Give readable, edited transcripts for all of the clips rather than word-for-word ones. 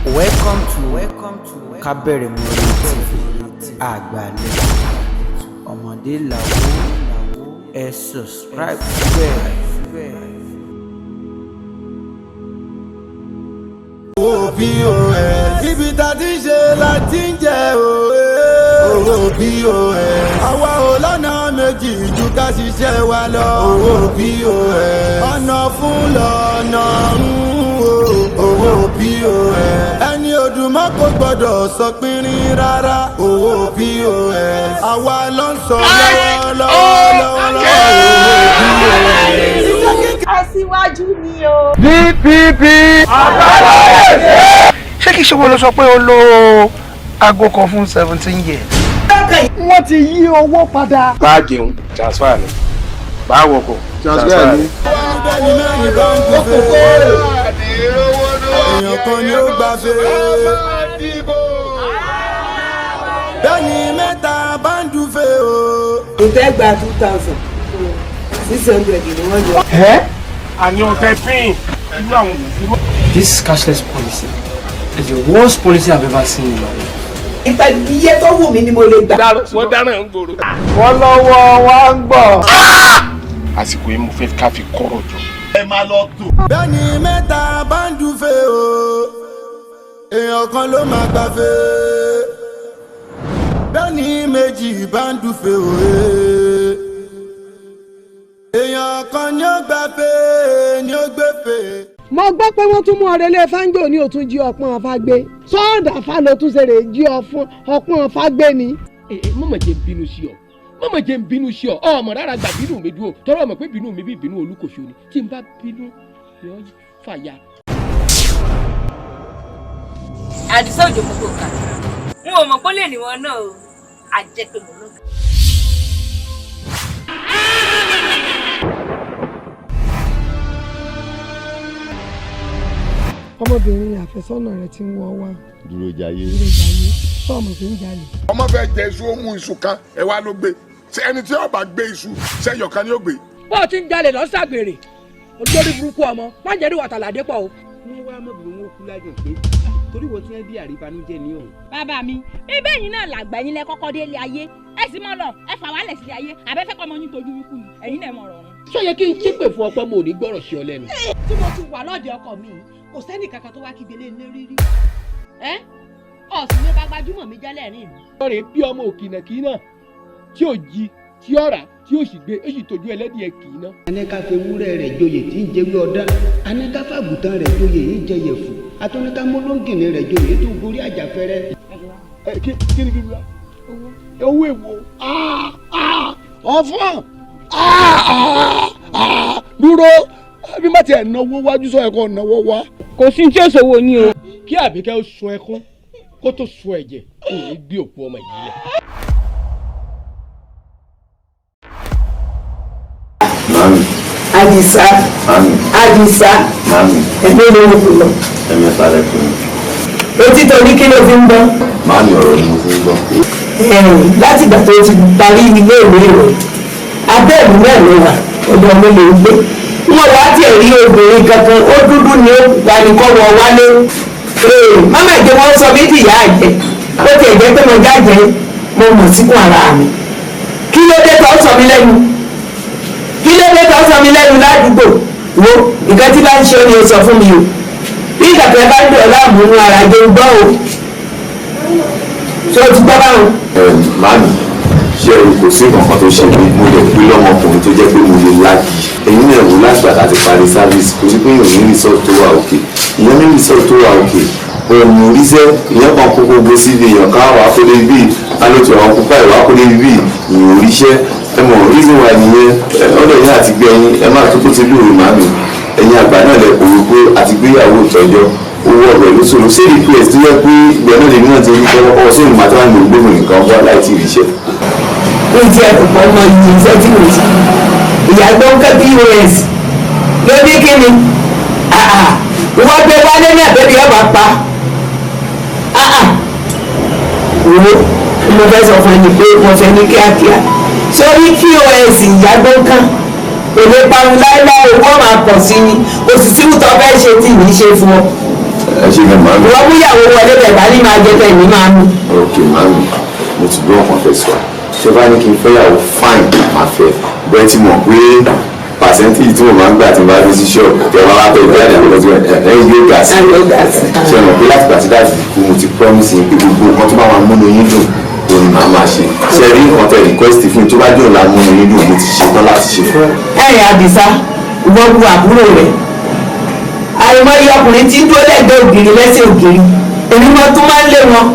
Welcome to KABEREMURE TV àgbàlẹ̀ ọmọdé làwọ̀ ẹ subscribe síbẹ̀. POS ibi tá ti ṣe la ti ń jẹ owó POS àwa ò lọ́nà méjì ju ká ṣiṣẹ́ wa lọ owó POS ọ̀nà fún lọ́nà owó POS ẹni odùmọ̀ kò gbọ́dọ̀ sọ pínrín rárá owó POS àwa ló ń sọ lọ́wọ́ aṣíwájú ni o. DPP ṣé kìí ṣe wo ló sọ pé ó lo aago kan fún 17 years. wọ́n ti yí owó padà. báàgì ń transfer ni báwo kò transfer ni. èèyàn kan ni ó gbà fèrè. bẹ́ẹ̀ni mẹ́ta bá ń dúfẹ́ o. ìtẹ́ gba 2,600 ni wọ́n yọ. àní ọ̀tẹ̀ pín irú àwọn òṣèlú. This cashless policy is the worst policy I've ever seen in my life. ìgbà iye tó wù mí ni mo lè gbà. wọ́n dáná ń gbòòrò. wọ́n lọ́wọ́ wa ń gbọ́. àsìkò yìí mo fẹ́ ká fi kọ́rọ̀ jọ. ẹ máa lọ tù. bẹ́ẹ̀ni mẹ́ta bá ń dúfẹ́ o. èèyàn kan ló máa gbàfẹ́. bẹ́ẹ̀ni méjì bá ń dúfẹ́ o. èèyàn kan ni ó gbàfẹ́ ni ó gbẹ́fẹ́. mo gbọ́ pé wọ́n tún mú ọ̀rẹ́lẹ̀ fáńgbò ní òtún jí ọpọ́n ọ̀fà gbé sọ́ọ̀dà fa ló tún ṣe rè jí ọpọ́n ọ̀fà gbé ni. Mọ̀mọ̀ jẹ́ bínú sí ọ mọ̀mọ̀ jẹ́ bínú sí ọ ọmọ rárá gba bínú mi dúró tọrọ ọmọ pé bínú mi bí bínú olúkòso ni tí n bá bínú yọ fàyà. àdìsá òjò gbogbo kà n ò mọ̀ pé lè ní wọn náà o àjẹpẹ́ mọ̀ lọ́gà. ọmọbìnrin àfẹ́sọ́nà rẹ̀ tí ń wọ́ wá dúró jayé. sọ́ọ̀mù tó ń jalè. ọmọ fẹ́ jẹ iṣu ó mú iṣu kan ẹ wá ló gbé ṣé ẹni tí ó bá gbé iṣu ṣẹyọ kan ni ó gbé. bó o ti ń jalè lọ ṣàgbèrè olórí burúkú ọmọ má jẹ́ rí wàtàládé pọ̀ o. wọ́n wá mọ̀bìnrin wọn kú lájọ pé torí wọ́n tún ẹ bí àríbanújẹ́ ní ọ̀hún. bàbá mi ibẹ̀ yìí náà làgbà yín lẹ kọ́kọ́ délé ayé ẹ sì mọ́ lọ ẹ fà wálẹ̀ sílé ayé àbẹ́fẹ́ kọ́ ọmọ yín tójú wíkú ni ẹ̀yin náà mọ̀ ọ̀rọ̀ wọn. sọ yẹ kí n ṣépè fún ọpọ mo ò ní gbọ́rọ̀ sí ọ lẹ́nu. tí mo ti wà lọ́ọ̀dẹ ọkọ mi kò sẹ́nì kankan tó wá kígbe lé ní rírí. ọ̀sìn ló bá gbajúmọ̀ mi jẹ́lẹ̀ rìn mí. ọ̀rẹ́ bí ọmọ òkìnàkì náà tí ò jí tí ó rà tí ó sì gbé ó sì tójú ẹlẹ́dìẹ kì í ná. anẹ́ká fi ewúrẹ́ rẹ̀ joyè tí ń jẹ́wé ọ̀dá anẹ́ká fàgùtàn rẹ̀ joyè yìí jẹyẹ̀ fún atọ́nẹ́ká mọ́lọ́ngìnì rẹ̀ joyè tó gorí àjàfẹ́rẹ́. kí ni kí ni owó èwo ọ̀fọ̀n dúró bí má tiẹ̀ náwó wájú sọ ẹ̀kọ́ náwó wá. kò sí tí ó ṣòwò ní o. kí Àbíkẹ́ ó sun ẹkún kó tó sun ẹ̀jẹ̀ kó ní gbé òkú ọmọ yìí lẹ̀. Mami. Àdìsá. Mami. Àdìsá. Mami. ẹgbẹ́ ló ń fi lọ. Ẹ̀mẹ́ta lẹ́kùn. etí torí kí ló fi ń gbọ́. Mami ọ̀rọ̀ ni mo fi ń gbọ́. láti ìgbà tó ti parí ilé ìwé rẹ̀ abẹ́ẹ̀mí náà ló wà ọ̀dọ̀ ọmọ lè gbé. wọn wá tiẹ̀ rí obìnrin kankan ó dúdú ni ó gbanikọ́ wọ wálé. mama ìjẹ wọn sọ mí dìyà àjẹ ó tiẹ̀ jẹ́ pé mo jáde mo mọ̀ síkùn ara mi. kí ló dé tó sọ mí lẹ́nu ládùúgbò wo nǹkan tí bá ń ṣe ni o sọ fún mi o bí ìgbàgbẹ́ bá ń dùn ọ́ láàmúnú ara jẹ́ gbọ́ o ṣé o ti gbọ́ báwọn. Mami ṣé o kò sí nǹkan tó ṣe mí mo lè pín lọ́mọkùnrin tó jẹ́ pé mo lè láàgì èyí náà wò láti gbà láti parí sáfíìsì kò sí pé èèyàn ní resort tó wà òkè ìyẹn ní resort tó wà òkè òun oríṣẹ́ ìyẹn kan kó gbogbo síbi èèyàn ká wà kó lè bí alóòtú àwọn kópa ìwà kó lè bí ìyẹn oríṣẹ́ ẹ mọ̀ reason why nìyẹn ọ̀dọ̀ yẹn àti gbé ẹyin ẹ máa tó kó ti lóore màmí ẹ̀yin àgbà náà lẹ kò wípé àti gbéyàwó ìtọ́jọ́ owó ọ̀rọ̀ ìlú sọ̀rọ̀ sí request tó yẹ pé ìgbà náà lèmi náà ti rí kọ́kọ́ sí ìmọ̀ àti àwọn ìgbóhùn nǹkan wá láì tí ì ríṣẹ́. ó jẹ́ ọ̀pọ̀ ọmọ yìí iṣẹ́ tí mo ti ìyá gbọ́nkẹ́ POS lórí kí ni wọ́n gbé wálé ní àbẹ́bí ọba pa wo mo fẹ́ sọ fún ẹni pé wọ́n fẹ́ ní kíákíá sórí POS ìyá gbọ́nkẹ́ èlé parun láéláé owó máa pọ̀ sí ni kò sì sí ìwúta fẹ́ ṣe tí ì ní ṣe fún ọ ẹ ṣe gan màmí. Wọ́n mú ìyàwó wọlé bẹ̀rẹ̀ ní máa jẹ tẹ̀mí máa mú. Ok màmí mo ti gbọ́ ọkàn fẹ́ sọ ṣé bá ní kí n fẹ́yàwó fine máa fẹ́ bẹ́ẹ̀ tí mọ̀ pé pàṣẹ́ntì tí mo máa ń gbà tí mo bá fi sí ṣọ́ọ̀bù tẹ wọ́n bá tẹ ìgbàdàn lọ́jọ́ ẹ̀ yóò gà sí. ṣé mo pé láti gbàtí láti kú mo ti promise yín pé gbogbo nǹkan tó bá máa múnú yín dùn òun máa máa ṣe ṣe rí nǹkan tẹ request fún tó bá dùn la múnú yín dùn mo ti ṣe tán láti ṣe fún. ẹ̀rìn àdìsá gbogbo àbúrò rẹ̀ àìmọye ọkùnrin tí ń dúró lẹ́gbẹ̀ẹ́ ògiri lẹ́sẹ̀ ògiri èmi mọ tó máa ń lé wọn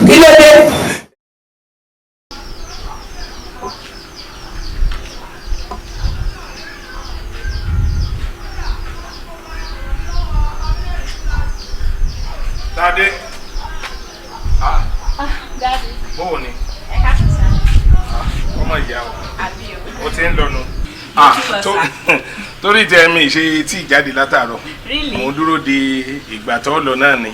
kí ló dé. Dade. Daddy. Báwo ni? Ẹ ká sọ sá. Ọmọ ìyá o. Àbí o. O ti ń lọnu. Torí jẹ́ mi ṣe tí ìjáde látàárọ̀. Really? Mo dúró de ìgbà tó lọ náà ni.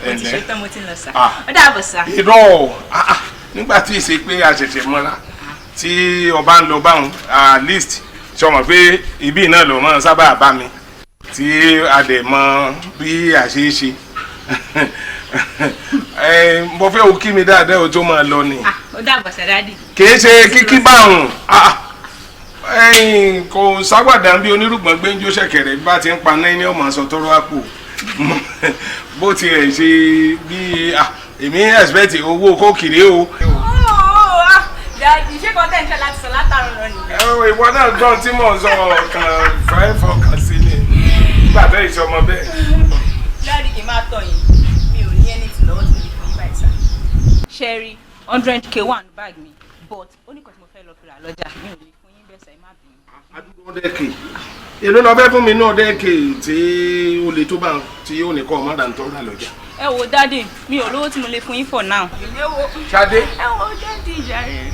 Mo ti ṣetán mo ti lọ sá. Ó dàbọ̀ sá. Irọ́ nígbà tí ìṣe pé a ṣẹ̀ṣẹ̀ mọ́ra tí ọba ń lọ báwọn at least ṣe mọ̀ pé ibi náà ló máa sábà bá mi tí a dẹ̀ mọ bí a ṣe é ṣe. Mo fẹ́ o kí mi dáadáa o tó máa lọ ni. Ó dàbọ̀ sá dádì. Kì í ṣe kíkí báwọn kò ságbàdá bí onírùgbọ̀n gbé ń jó ṣẹ̀kẹ̀rẹ̀ bá ti ń pa náà ní ọmọ sọ tọrọ àpò bó tiẹ̀ ṣe bí èmi expect owó kókìrí o. Dádì ṣé content láti sọ látàrọ lọ nìyẹn. Ìwọ náà gbọ́n tí mò ń sọ kàn fẹ́ fọkàn sí ni nígbà tó ìṣọmọ bẹ́ẹ̀. Dádì kì í máa tọ̀ yín mi ò ní ẹni tí lọ́wọ́ tí mo lè fún yín báyìí sá. Sherry 100k wà ní bag mi but ó ní kan tí mo fẹ́ lọ fi rà lọ́jà mi ò lè fún yín bẹ́ẹ̀ sá ẹ má bínú. Adúgbò ọdẹ́kè èló lọ fẹ́ fún mi ní ọdẹ́kè tí ó le tó bá tí ó nìkan ọmọ rà ń tọ́ rà lọ́jà. Ẹ wo dádì mi ò lówó tí mo lè fún yín for now. Ṣadé. Ẹ wo dádì ìjà rẹ̀.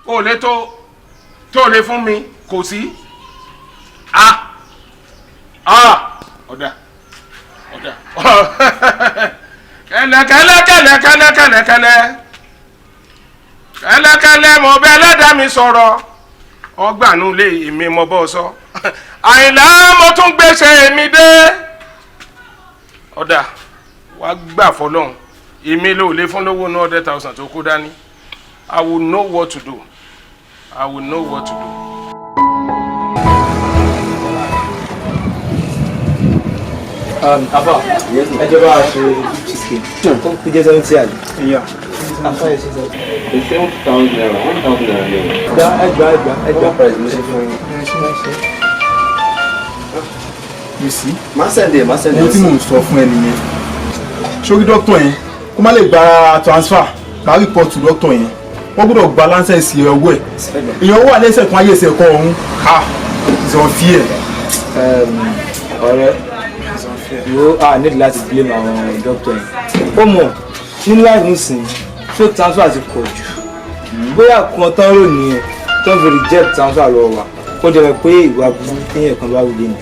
O lè tó lè fún mi kò sí. Ọ̀dà kẹ́lẹ́kẹ́lẹ́ mo bẹ lẹ́dàá mi sọ̀rọ̀ ọgbànú lé èmi mo bọ́ sọ Àyìnlá mo tún gbèsè mi dé ọ̀dà wàá gbà fọlọ́hún èmi ló lè fún lówó ní 100,000 tó kó dání. I will know what to do. I will know what to do. Afa, ẹjọ́ bá a ṣe cheesecake. Tó kú jẹ́ 70 àlè. Ìyá. Afa yẹn ṣe sọ. 70,000 naira, 1,000 naira lẹ́yìn. Ẹgbà price ló ṣe fún yín. You see? Má sẹ́ndẹ̀. Mo tí mò ń sọ fún ẹ nìyẹn. Sórí dókítà yẹn, kó má lè gba transfer, ká rìpọ́tù dókítà yẹn. Wọ́n gbọ́dọ̀ gba láńsẹ̀sì ọwọ́ ẹ̀. Èèyàn wà lẹ́sẹ̀ kan ayé ẹsẹ̀ kan ọ̀hún. It's unfair. Ọ̀rẹ́ yóò need láti blame àwọn dókítà yẹn. Ó mọ̀ nínú láì nísìnyí tó transfer ti pọ̀ jù. Bóyá kan tán rò nìyẹn tó fi reject transfer lọ́wọ́ wa. Ó jẹ́ pé ìwà burúkú téèyàn kan bá wulẹ̀ ni.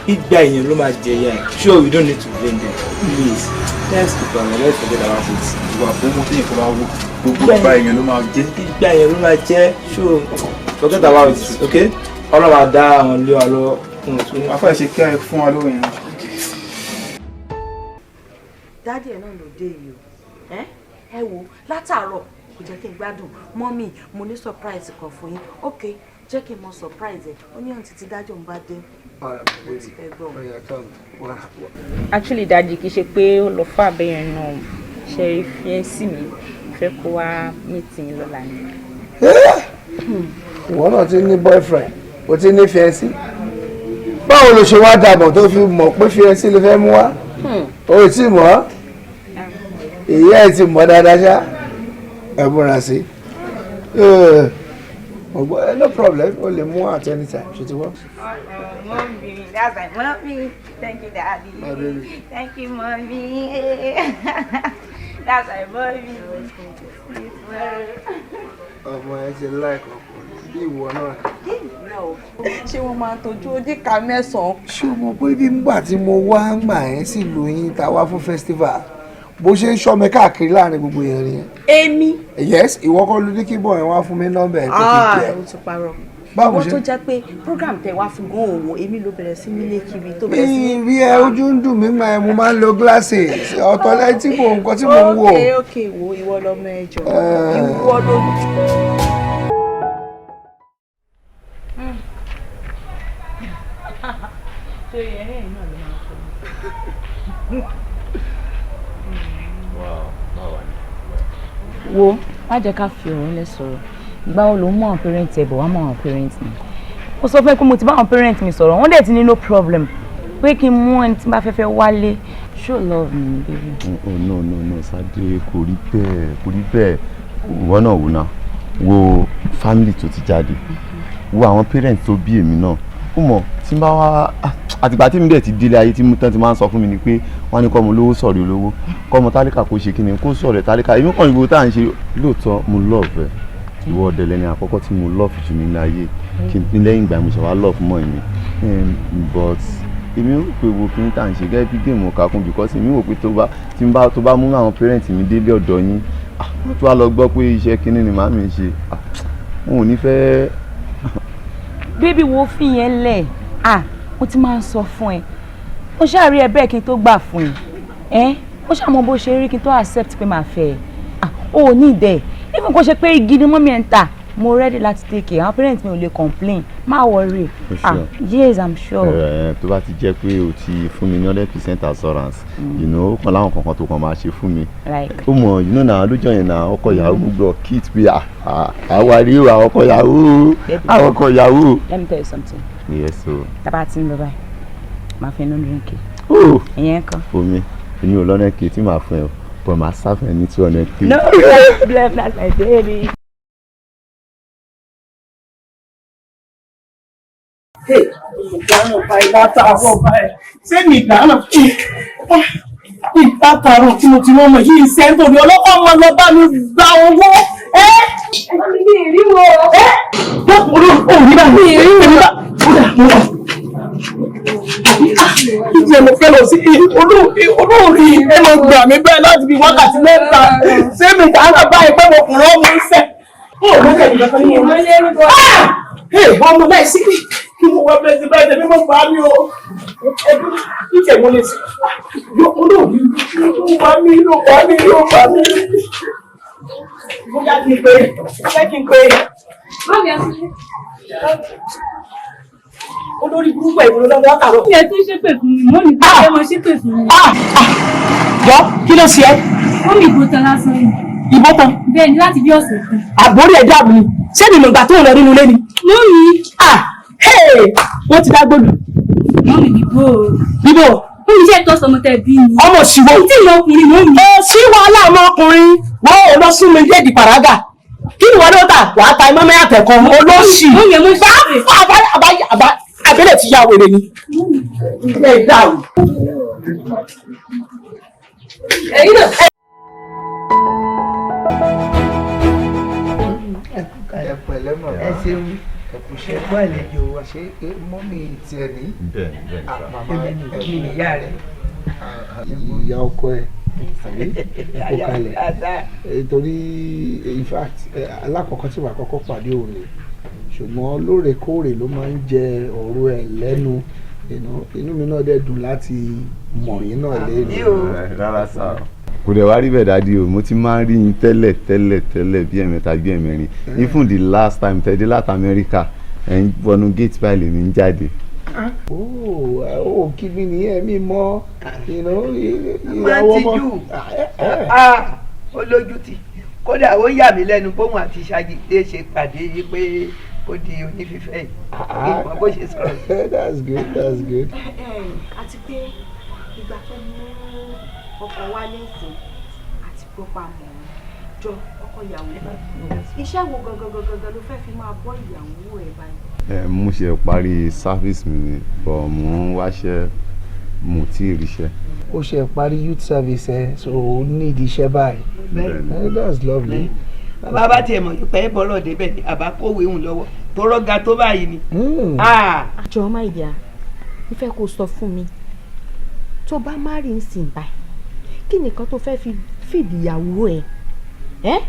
Ìgbà èèyàn ló máa jẹ ìyá ẹ̀. Sure we don't need to blame them. Please let's keep on let's forget about it. Ìwà burúkú téèyàn kan bá wù gbogbo ìgbà èèyàn ló máa jẹ́. Ìgbà èèyàn ló máa jẹ́ sure forget about it okay? Ọlọ́run máa dá àwọn ilé wa lọ. Afẹ́ ṣe kí ẹ fún wa lóyún. Dádì ẹ̀ náà ló dé yìí o ẹ wo látàárọ̀ kò jẹ́ kí n gbádùn mọ́mì mo ní surprise kan fún yín ok jẹ́ kí n mọ surprise ẹ̀ ó ní àǹtí tí dájọ́ ń bá dé. Actually daddy kì í ṣe pé ó lọ fún abẹ́yẹn náà ṣe fi sí mi fẹ́ kó wá meeting lọ́la ni. Ìwọ náà ti ní boyfriend o ti ní fiancé báwo ló ṣe wá dàbọ̀ tó fi mọ̀ pé fiancé ló fẹ́ mú wá o ò tí mọ̀ ìyá ẹ̀ ti mọ̀ dáadáa ṣá ẹ múra sí no problem o lè mú at any time ṣe ti wọ́n. Mommy, that's my mommy. Thank you, daddy. My baby. Thank you, mommy. That's my mommy. Ọmọ ẹ ti láìkọ̀ bí ìwọ náà. Ṣé wọ́n máa tọ́jú oníkà mẹ́sàn-án? Ṣé o mọ̀ pé bí ngbà tí mo wá ń gbà yẹn sì lóyún ta wá fún festival bó ṣe ń ṣọ́ mi káàkiri láàrin gbogbo yẹn rí yẹn. Èmi. Yes, ìwọ kọ́ ló ní kí bọ̀ yẹn wá fún mi nọ́mbà ẹ̀ tó fi jẹ́. Ó ti parọ́. báwo ṣe tó jẹ́ pé program tẹ wá fún gan òwò èmi ló bẹ̀rẹ̀ sí nílé kiri tó bẹ̀rẹ̀ sí ní. bí ẹ ojú ń dùn mí máa mo máa ń lo glasses ọ̀tọ̀ lẹ́yìn tí mò ń kọ́ tí mò ń wò. ok wo ìwọ lọmọ ẹjọ ìwọ ló. wo má jẹ́ ká fi ọ̀rọ̀ lẹ sọ̀rọ̀ ìgbà wo ló ń mú àwọn parents ẹ̀ bọ̀ wá mọ́ àwọn parents mi mo sọ fún ẹ pé mo ti bá àwọn parents mi sọ̀rọ̀ wọ́n dẹ̀ ti ní no problem pé kí n mú ẹni tí n bá fẹ́ wálé show love me baby. oh no Sade kò rí bẹ́ẹ̀ ìwọ náà wò náà wo family tó ti jáde wo àwọn parents tó bí èmi náà ó mọ̀ tí n bá wá àtìgbà tí mi dẹ̀ ti délé ayé tí mo tán ti máa ń sọ fún mi ni pé wọ́n á ní kọ́ ọmọ olówó sọ̀rọ̀ olówó kọ́ ọmọ tálíkà kó ṣe kíni kó sọ̀rọ̀ tálíkà èmi kàn ìgbò tá à ń ṣe lóòótọ́ mo love ẹ ìwọ ọ̀dẹ̀lẹ̀ ni àkọ́kọ́ tí mo love jù nílé ayé kí n lẹ́yìn ìgbà mo ṣe wá love mọ́ ẹ̀mí but èmi rò pé wo kí n tà ń ṣe gẹ́gẹ́ bí géèmù kakún because èmi rò pé tó bá mú àwọn parents mi délé ọ̀dọ̀ yín wọ́n tún wá lọ gbọ́ pé iṣẹ́ kíní ni màmí ń ṣe wọn ò ní fẹ́. bébí wo fi yẹn lẹ̀ mo ti máa ń sọ fún ẹ mo ṣàrí ẹ bẹ́ẹ̀ kí n tó gbà fún ẹ mo ṣàmọ bó ṣe rí kí n tó accept pé màá fẹ́ ẹ o ò ní ìdẹ even kó ṣe pé igi ni mọ́mí ẹ̀ ń tà mo ready láti take care àwọn parents mi ò lè complain má worry yes I'm sure. tó bá ti jẹ́ pé o ti fún mi ní 100% assurance ó kàn láwọn kankan tó kàn máa ṣe fún mi ó mọ̀ náà lójọ́ yẹn náà ọkọ ìyàwó gbogbo kit pé àwárí àwọn ọkọ ìyàwó. Let me tell you something. yes o. tábà tí ń lọ báyìí máa fi inú drink ẹ̀yẹn kan. omi èmi ò lọ́nà kí tí màá fún ẹ but màá sáfẹ́ ní 200 kí. no bless that's my baby. ìdáná pa ìlàtàrọ̀ báyìí sẹ́mi ìdáná ìlàtàrọ̀ tí mo ti mọ́ ọmọ yìí sẹ́ńtò ní ọlọ́pàá ọmọ lọ bá mi gba owó mi rí wo òní bá mi rí wo ìjẹ́ mo fẹ́ lọ sí olóòrí ẹ lọ gbà mí bẹ́ẹ̀ láti bí wákàtí mẹ́ta sẹ́mi ìdáná báyìí pé mo kùnrin ọmọ ìfẹ́ ọmọ náà sí kí mo wá bẹ́ẹ̀ sí bẹ́ẹ̀ tẹ̀lé mọ́ bá mi o ẹ̀dùn ìjẹ̀ mo lè sí yóò ló bá mi bóyá kí n pé olórí burúkú ìbúrò lọ́wọ́ látàrọ. kí ẹ tó ṣépè fún mi mọ́ mi kí ẹ mọ ṣépè fún mi. jọ kí ló ṣe ẹ́. ó mi ìbò tán lásán ni. ìbò tán. bẹ́ẹ̀ ni láti bí ọ̀sẹ̀ kan. àbórí ẹ̀ dàbí ni ṣé mi mọ̀ ìgbà tó ń lọ nínú ilé ni. mọ́ mi. wọ́n ti dá gbòdù. mọ́ mi bíbó. bíbó. ó ní iṣẹ́ ìtọ́sọ ọmọ tẹ bí mi. ọmọ òṣìwò. tí ìlú ọkùnrin mọ́ mi. sí wàhálà ọmọkùnrin wọ́n ò lọ sún mi déèdì pàrágà kí ni wọ́n ló tà wàá ta imọ́ mẹ́yà tẹ̀kọ́ olóṣì. abẹ́rẹ́ ti yá wèrè ni. ilé ìdáhùn. ẹ̀yin náà. ẹ pẹ̀lẹ́ mọ̀ ẹ ṣeun ẹkùṣẹ gbọ́ àlejò wa ṣé mọ́mí tiẹ̀ ní. bẹ́ẹ̀ màmá ẹ̀mí nìyá rẹ̀ ìyá ọkọ ẹ̀ kó kalẹ̀ torí in fact alákọ̀ọ́kọ́ tí wàá kọ́kọ́ pàdé òun ni ṣùgbọ́n lóòrèkóòrè ló máa ń jẹ ọ̀rọ̀ ẹ̀ lẹ́nu inú mi náà dẹ̀ dùn láti mọ̀ yín náà lẹ́nu. rárá sá kò dẹ̀ wá rí bẹ́ẹ̀ dádì o mo ti máa ń rí yín tẹ́lẹ̀ bí ẹ̀mẹ́ta bí ẹ̀mẹ́rin even the last time tẹ̀dé láti Amẹ́ríkà ẹ̀ ń wọnú gate báyìí lèmi ń jáde. ó kí mi nìyẹn mi mọ ìyàwó ọmọ olójútì kódà ó yà mí lẹ́nu bóun àti Ṣàgídé ṣe pàdé yìí pé ó di onífífẹ́ yìí ìmọ̀ bó ṣe sọ̀rọ̀. that's good. àti pé ìgbà tó mú ọkọ̀ wálé ìsìn àti pípa mọ̀ jọ ọkọ ìyàwó iṣẹ́ wo gangan ló fẹ́ fi máa bọ́ ìyàwó ẹ̀ báyìí. mo ṣe parí service mi ni but mo ń wáṣẹ́ mo tí ì ríṣẹ́. ó ṣe parí youth service ẹ so ó ní ìdí iṣẹ́ báyìí. that's lovely. bàbá bá tiẹ̀ mọ̀ pé bọ́lọ̀ débẹ̀ ni àbá kówé òun lọ́wọ́ tó rọ́gà tó báyìí ni. àjọ máa ìdíyà mo fẹ́ kó sọ fún mi tó bá má rí ń sìn báyìí kí nìkan tó fẹ́ fi fìdí ìyàwó ẹ̀.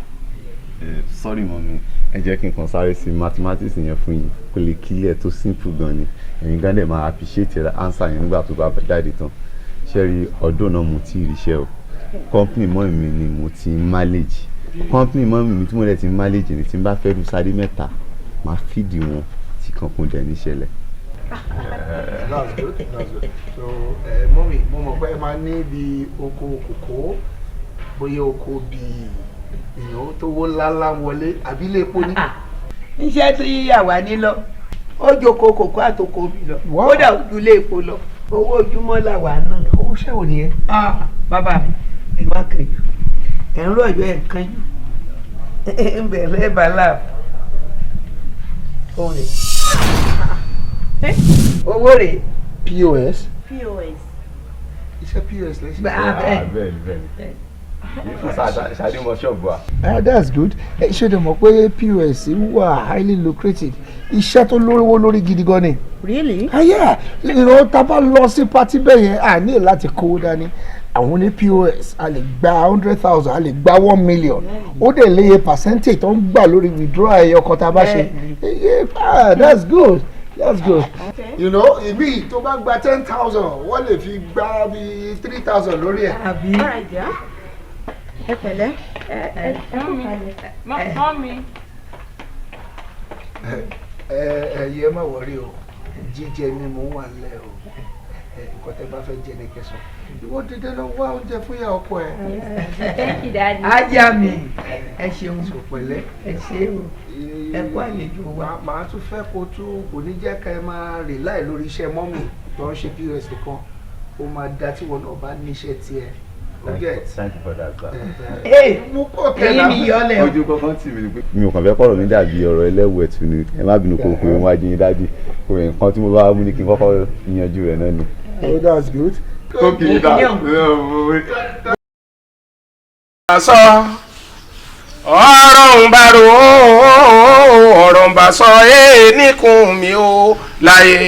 sorry mọ́mí ẹ jẹ́ kí n kàn sáré sí mathematics yẹn fún yín kó lè kílẹ̀ tó simple gan ni ẹ̀yin gan dẹ̀ máa appreciate answer yẹn nígbà tó bá jáde tán ṣé rí ọdún náà mo ti ríṣẹ́ o company mọ́ mi ni mo ti manage company mọ́ mi tí mo dẹ̀ ti manage ni tí n bá fẹ́ lu sáré mẹ́ta máa fìdí wọn tí kankan dẹ̀ ní ṣẹlẹ̀. That's good. So mọ́mí mo mọ̀ pé ẹ máa ní bí oko kòkó bóyá oko bíi ìyàn tó wó ńláńlá wọlé àbí ilé epo ní. iṣẹ́ tó yíyà wá nílọ ó jókòó kòkó àtòkò mi lọ kódà ojú ilé epo lọ owó ojúmọ́ là wà náà. owó ṣẹ́wò nìyẹn. bàbá mi ẹ má kàn jù ẹ̀ ń rọ̀jò ẹ̀ ń kàn jù ń bẹ̀rẹ̀ bàálà òun rè owó rè. POS. iṣẹ́ POS lẹ́sìn. bẹ́ẹ̀ ṣáde mọ ṣọ́ọ̀bù wa. That's good. ṣé o mọ̀ pé POS wà highly lucrative iṣẹ́ tó lówó lórí gidi gan ni. Really? Yeah. Tá a bá lọ sí pati bẹ́ẹ̀ yẹn a ní láti kó dání àwọn ní POS a lè gba 100,000 a lè gba 1 million ó dẹ̀ léye percentage tó ń gbà lórí withdraw ẹyọ kan tá a bá ṣe. That's good. That's good. Okay. You know, ibi tó bá gba 10,000 wọ́n lè fi gba bí 3,000 lórí ẹ̀. àbí. ẹ pẹ̀lẹ́ mọ́mí. ẹyẹ má wọrí o jíjẹ ni mò ń wà lẹ o nǹkan tẹ́ bá fẹ́ jẹ ní kẹsàn ìwọ dídé lọ wá oúnjẹ fún ìyá ọkọ ẹ. Thank you, Daddy. ajá mi ẹ ṣeun sọ pẹ̀lẹ́ ẹ ṣe o ẹ kú àlejò wa. màá tún fẹ́ kó tún kò ní jẹ́ ká ẹ máa rè láì lórí iṣẹ́ mọ́mì tó ń ṣe POS nìkan ó máa da tí wọn náà bá níṣẹ́ tiẹ̀. Thank you for that, sir. Mú pọ̀ kẹ́lá ojú kankan tì mí ni pé mi ò kàn fẹ́ kọ̀rọ̀ mi dàbí ọ̀rọ̀ ẹlẹ́wù ẹ̀tù ni ẹ má bínú kó pé wọ́n wá jí yín dádì kò yẹn nǹkan tí mo bá mú ni kí n kọ́kọ́ yanjú rẹ̀ náà ni. Oh, that's good. Kó kì í dà. sọ ọ̀rọ̀ ń bá ro ọ̀rọ̀ ń bá sọ níkùn mi ó láyé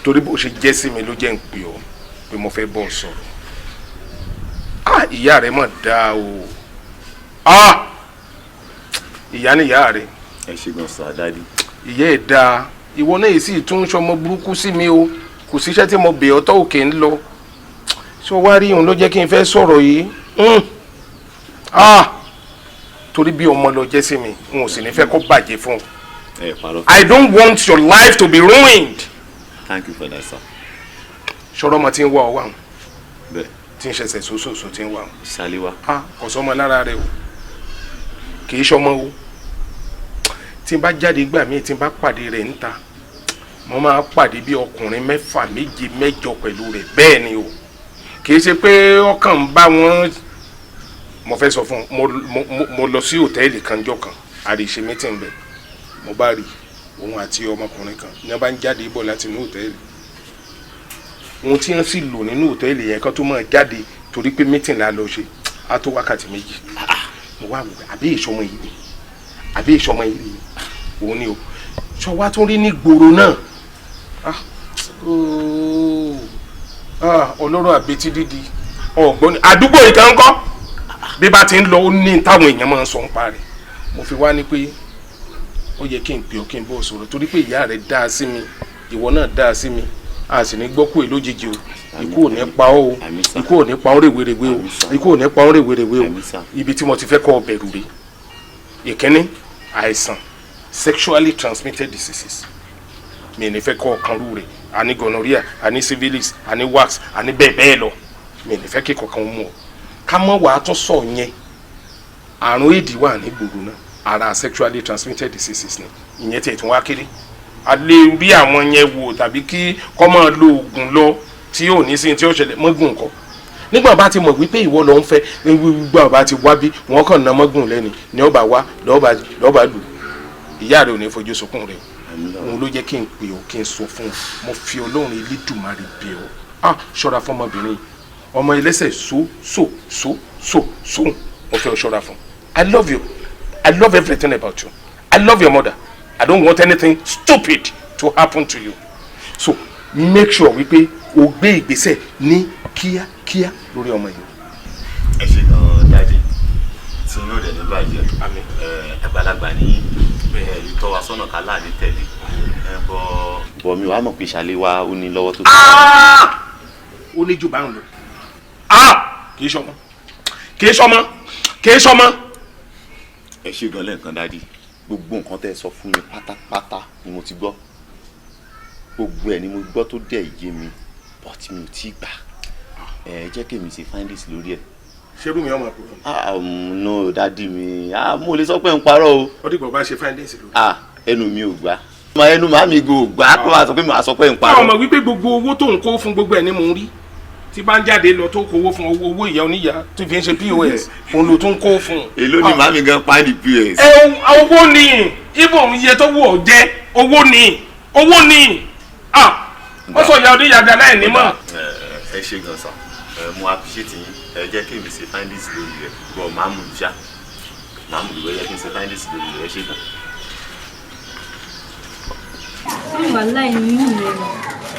torí bó ṣe jẹ́ sí mi ló jẹ́ ń pè ọ́ pé mo fẹ́ bọ́ sọ̀rọ̀ ìyá rẹ̀ mọ̀ dáa o ìyá ni ìyá rẹ̀. ẹ ṣe gan sọ dádì. ìyá ẹ̀ dáa ìwọ náà sì tún ṣọmọ burúkú sí mi o kò síṣẹ́ tí mo bẹ̀ ọ́ tó òkè ń lọ ṣé o wá rí òun ló jẹ́ kí n fẹ́ sọ̀rọ̀ yìí torí bí ọmọ lọ jẹ́ sí mi n ò sì ní fẹ́ kó bàjẹ́ fún un. I don't want your life to be ruined. Thank you for that, sir. ṣọ́rọ́ ọmọ tí ń wá ọ wà bẹ́ẹ̀ tí ń ṣẹ̀ṣẹ̀ sóṣooṣo tí ń wà ọ. ṣàlíwá. kò sọmọ lára rẹ o kì í ṣọmọ o tí n bá jáde gbà míì tí n bá pàdé rẹ̀ níta mo máa pàdé bí ọkùnrin 6 7 8 pẹ̀lú rẹ̀ bẹ́ẹ̀ ni o kì í ṣe pé ọkàn ń bá wọn. mo fẹ́ sọ fún mo lọ sí hòtẹ́ẹ̀lì kan jọ kan àríṣe mítìn bẹ́ẹ̀ mo bá rí òun àti ọmọkùnrin kan ní wọ́n bá ń jáde bọ̀ láti inú hòtẹ́ẹ̀lì ohun tí wọ́n sì lò nínú hòtẹ́ẹ̀lì yẹn kan tó máa jáde torí pé mítìn la lọ ṣe á tó wákàtí 2 mo wá wò àbí ìṣọmọ yìí ni àbí ìṣọmọ yìí ni òun ni o ṣọ wá tún rí ní gbòòrò náà ọlọ́rọ̀ àbetí dídi ọ̀gbọ́n àdúgbò ìkan ńkọ́ bí bá ti ń lọ ó ní táwọn èèyàn máa ń sọ ń pa rẹ̀ mo fi wá ní pé ó yẹ kí n pè ọ́ kí n bọ́ sọ̀rọ̀ torí pé ìyá rẹ̀ dáa sí mi ìwọ náà dáa sí mi a sì ní gbọ́ kú èlò lójijì o ikú ò ní pa ọ́ o ikú ò ní pa ọ́ rèwerèwe o ikú ò ní pa ọ́ rèwerèwe o ibi tí mo ti fẹ́ kọ́ ọ bẹ̀rù rè ìkíní àìsàn sexually transmitted diseases mi ní fẹ́ kọ́ ọ kan rú rè àní gonorrhea àní syphilis àní wax àní bẹ́ẹ̀ bẹ́ẹ̀ lọ mi ní fẹ́ kí kankan mú ọ ká mọ́ wàá tún sọ yẹn àrùn éèdì wà ní gbòòrò náà ara sexually transmitted diseases ni ìyẹn tí ètò wá kéré a lè rí àwọn yẹn wò tàbí kí kọ́ máa lo oògùn lọ tí ò ní sí tí ó ṣẹlẹ̀ mọ́gùn nǹkan nígbà bá ti mọ̀ wípé ìwọ ló ń fẹ́ nígbà bá ti wá bí wọ́n kàn ná mọ́gùn lẹ́ni ni ọba wá lọ́ba lù ìyá rẹ̀ ò ní fojú sunkún rẹ̀ òun ló jẹ́ kí n pè ọ́ kí n sọ fún un mo fi Ọlọ́run Elédùmarè bẹ̀ ọ́ ṣọ́ra fún ọmọbìnrin ọmọ ẹlẹ́sẹ̀ so mo fẹ́ ọ ṣọ́ra fún I love you. I love everything about you. I love your mother. I don't want anything stupid to happen to you. So make sure wípé o gbé ìgbésẹ̀ ní kíákíá lórí ọmọ yìí. ẹ ṣe gan-an dájú tí yóò dẹ̀ ní bàjẹ́ àgbàlagbà ní ìtọ́ wa sọ́nà kálá ní tẹ̀lé bọ̀ mi wàá mọ̀ pé ìṣàlẹ̀ wa ó ní lọ́wọ́ tó tó. ó ní jù báwọn lọ kì í ṣọmọ kì í ṣọmọ kì í ṣọmọ. ẹ ṣe gan lẹ́ẹ̀kan dádì gbogbo nǹkan tẹ́ ẹ sọ fún mi pátápátá ni mo ti gbọ́ gbogbo ẹ̀ ni mo gbọ́ tó dẹ̀ yé mi but mi ò tí ì gbà ẹ jẹ́ kí èmi ṣe findings lórí ẹ̀. ṣerú mi ọmọ àpò. no dádì mi mo lè sọ pé ń parọ́ o. ó dìgbà bá ṣe findings lórí. ẹnu mi ò gbà ẹnu màmí go gbà kó máa sọ pé màá sọ pé ń parọ́. ọmọ wípé gbogbo owó tó ń kó fún gbogbo ẹ̀ ni mò ń rí tí bá ń jáde lọ tó kówó fún owó ìyá oníyà tó fi ń ṣe pos òun ló tún kó fún. èló ni màmí gan pa ní pos. owó ni ibò iye tó wù ọ́ jẹ́ owó ni wọ́n sọ ìyá oníyà gan láì ní mọ̀. ẹ ṣe gan san mo appreciate yín ẹ jẹ́ kí n ṣe findings lórí rẹ̀ bọ̀ máa mú ìjà máa mú ìwé yẹ kí n ṣe findings lórí rẹ̀ ẹ ṣe gan. wàhálà ìyún rẹ̀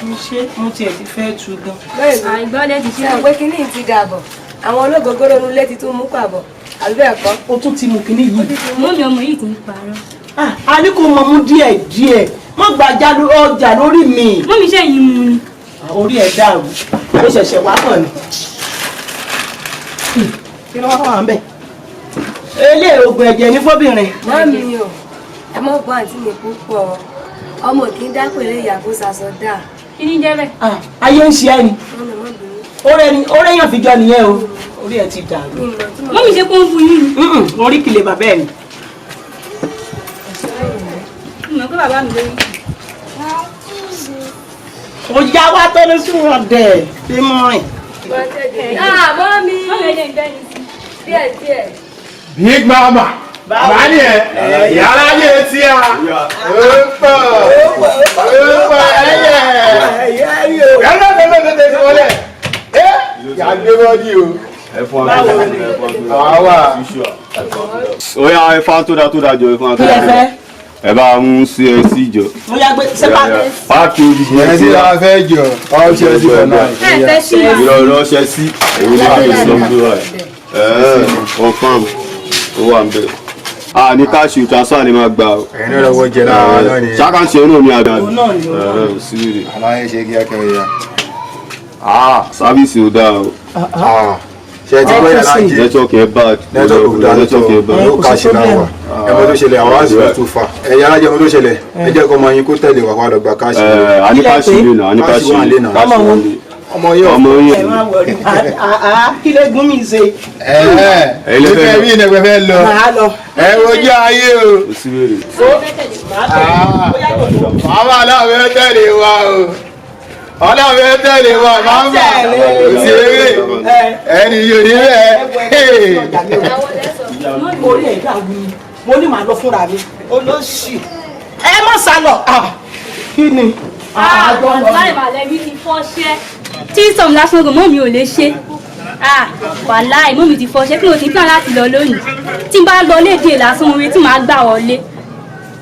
mo ṣe mo tiẹ̀ ti fẹ́ tu gan. àìgbọ́lẹ̀ ti ṣe àwọn pé kínní ti dàbọ̀ àwọn ológogoro nu létí tó mú pàbọ̀ àbí bẹ́ẹ̀ kọ́. o tún ti mú kínní yìí. mọ́ mi ọmọ yìí ti ń parọ́. a ní kó mọ mú díẹ̀ má gbàjà ọjà lórí mi. mọ́ mi ṣe yín mu ni. orí ẹ̀ dàrú ó ṣẹ̀ṣẹ̀ wá kàn ní. kí ló wá wà ń bẹ̀. eléyìí oògùn ẹ̀jẹ̀ ní fọ́bìnrin. mọ́ mi ni o ẹ mọ̀ bọ́ àǹtí mi púpọ̀ ọmọ kì í dápẹ̀lẹ̀ ìyàgò sàṣọ dáa. kí ni jẹ́ bẹ́ẹ̀. ayé ń ṣe ẹ́ ni ó rẹ́yàn fi jọ nìyẹn o orí ẹ̀ ti dàrú. mọ́ mi ṣe kó ń bu yín ni. orí kìlẹ̀ bàbá ẹ̀ ni. mo mọ̀ pé bàbá mi lóyún. ó já wá tó ní sùúrù ọ̀dẹ̀ tí mo rìn. mọ́ mi díẹ̀. Big Mama bàbá ni yàrá yé tí a ó pọ̀ ẹyẹ yàrá tẹ́lẹ̀ tí wọlé yàgbé bọ́dí o. ó yà ẹ̀fà tó dáa jọ ẹ̀fà tó dáa ẹ bá mú sí ẹ sí jọ. mo yà gbé sẹ́pà. páàkì olùdíje yẹn tí a fẹ́ jọ ọ́ ṣe sí for now. ìrọ̀rọ̀ ṣe sí èyí ní kí n sọ fún wa confam ó wà ń bẹ̀. Ní káàṣì transfer ni máa gbà o. ẹ̀yin náà lọ́wọ́ jẹ náà náà ni. ṣákàǹṣe náà ní àgbà. sílẹ̀. aláyé ṣe kí akẹ́rẹ́ ya. sáfíìsì ò dáa o. ṣe ti gbọ́ yàrá jẹ. nẹ́tíwọ̀kì ẹ̀ bad. nẹ́tíwọ̀kì ẹ̀ bad. ló káàṣì náà wà. ẹ̀mọ́ tó ṣẹlẹ̀ àwọn àṣìwẹ̀ tó fà. ẹ̀yà alájẹ ọmọ tó ṣẹlẹ̀ ẹ jẹ́ kó máa yín kó tẹ̀lé wà padà gba káàṣì. àníkáàṣì lè nà àníkáàṣì lè nà. ọmọ yóò. ẹ má wọrí kí lè gún mi ṣe. ló fẹ́ bí ìnẹ̀gbẹ́ fẹ́ lọ. màá lọ. ẹ wojú ayé o. màmá aláwọ̀ tẹ̀lé wa o. ọlọ́wọ̀ tẹ̀lé wa màmá òṣèré ẹni yóò ní bẹ́ẹ̀. orí ẹ̀ dà wí mo ní màá lọ fúnra mi olóṣì ẹ má sá lọ. kí ni. láì bàlẹ̀ mi ti fọ́ṣẹ́ tí sọ̀mù lásán gan mọ́ mi ò lè ṣe. wàláì mọ́ mi ti fọ́ṣẹ́ kí ló ti plan láti lọ lónìí tí n bá lọ léde lásán mo retí màá gbà wọlé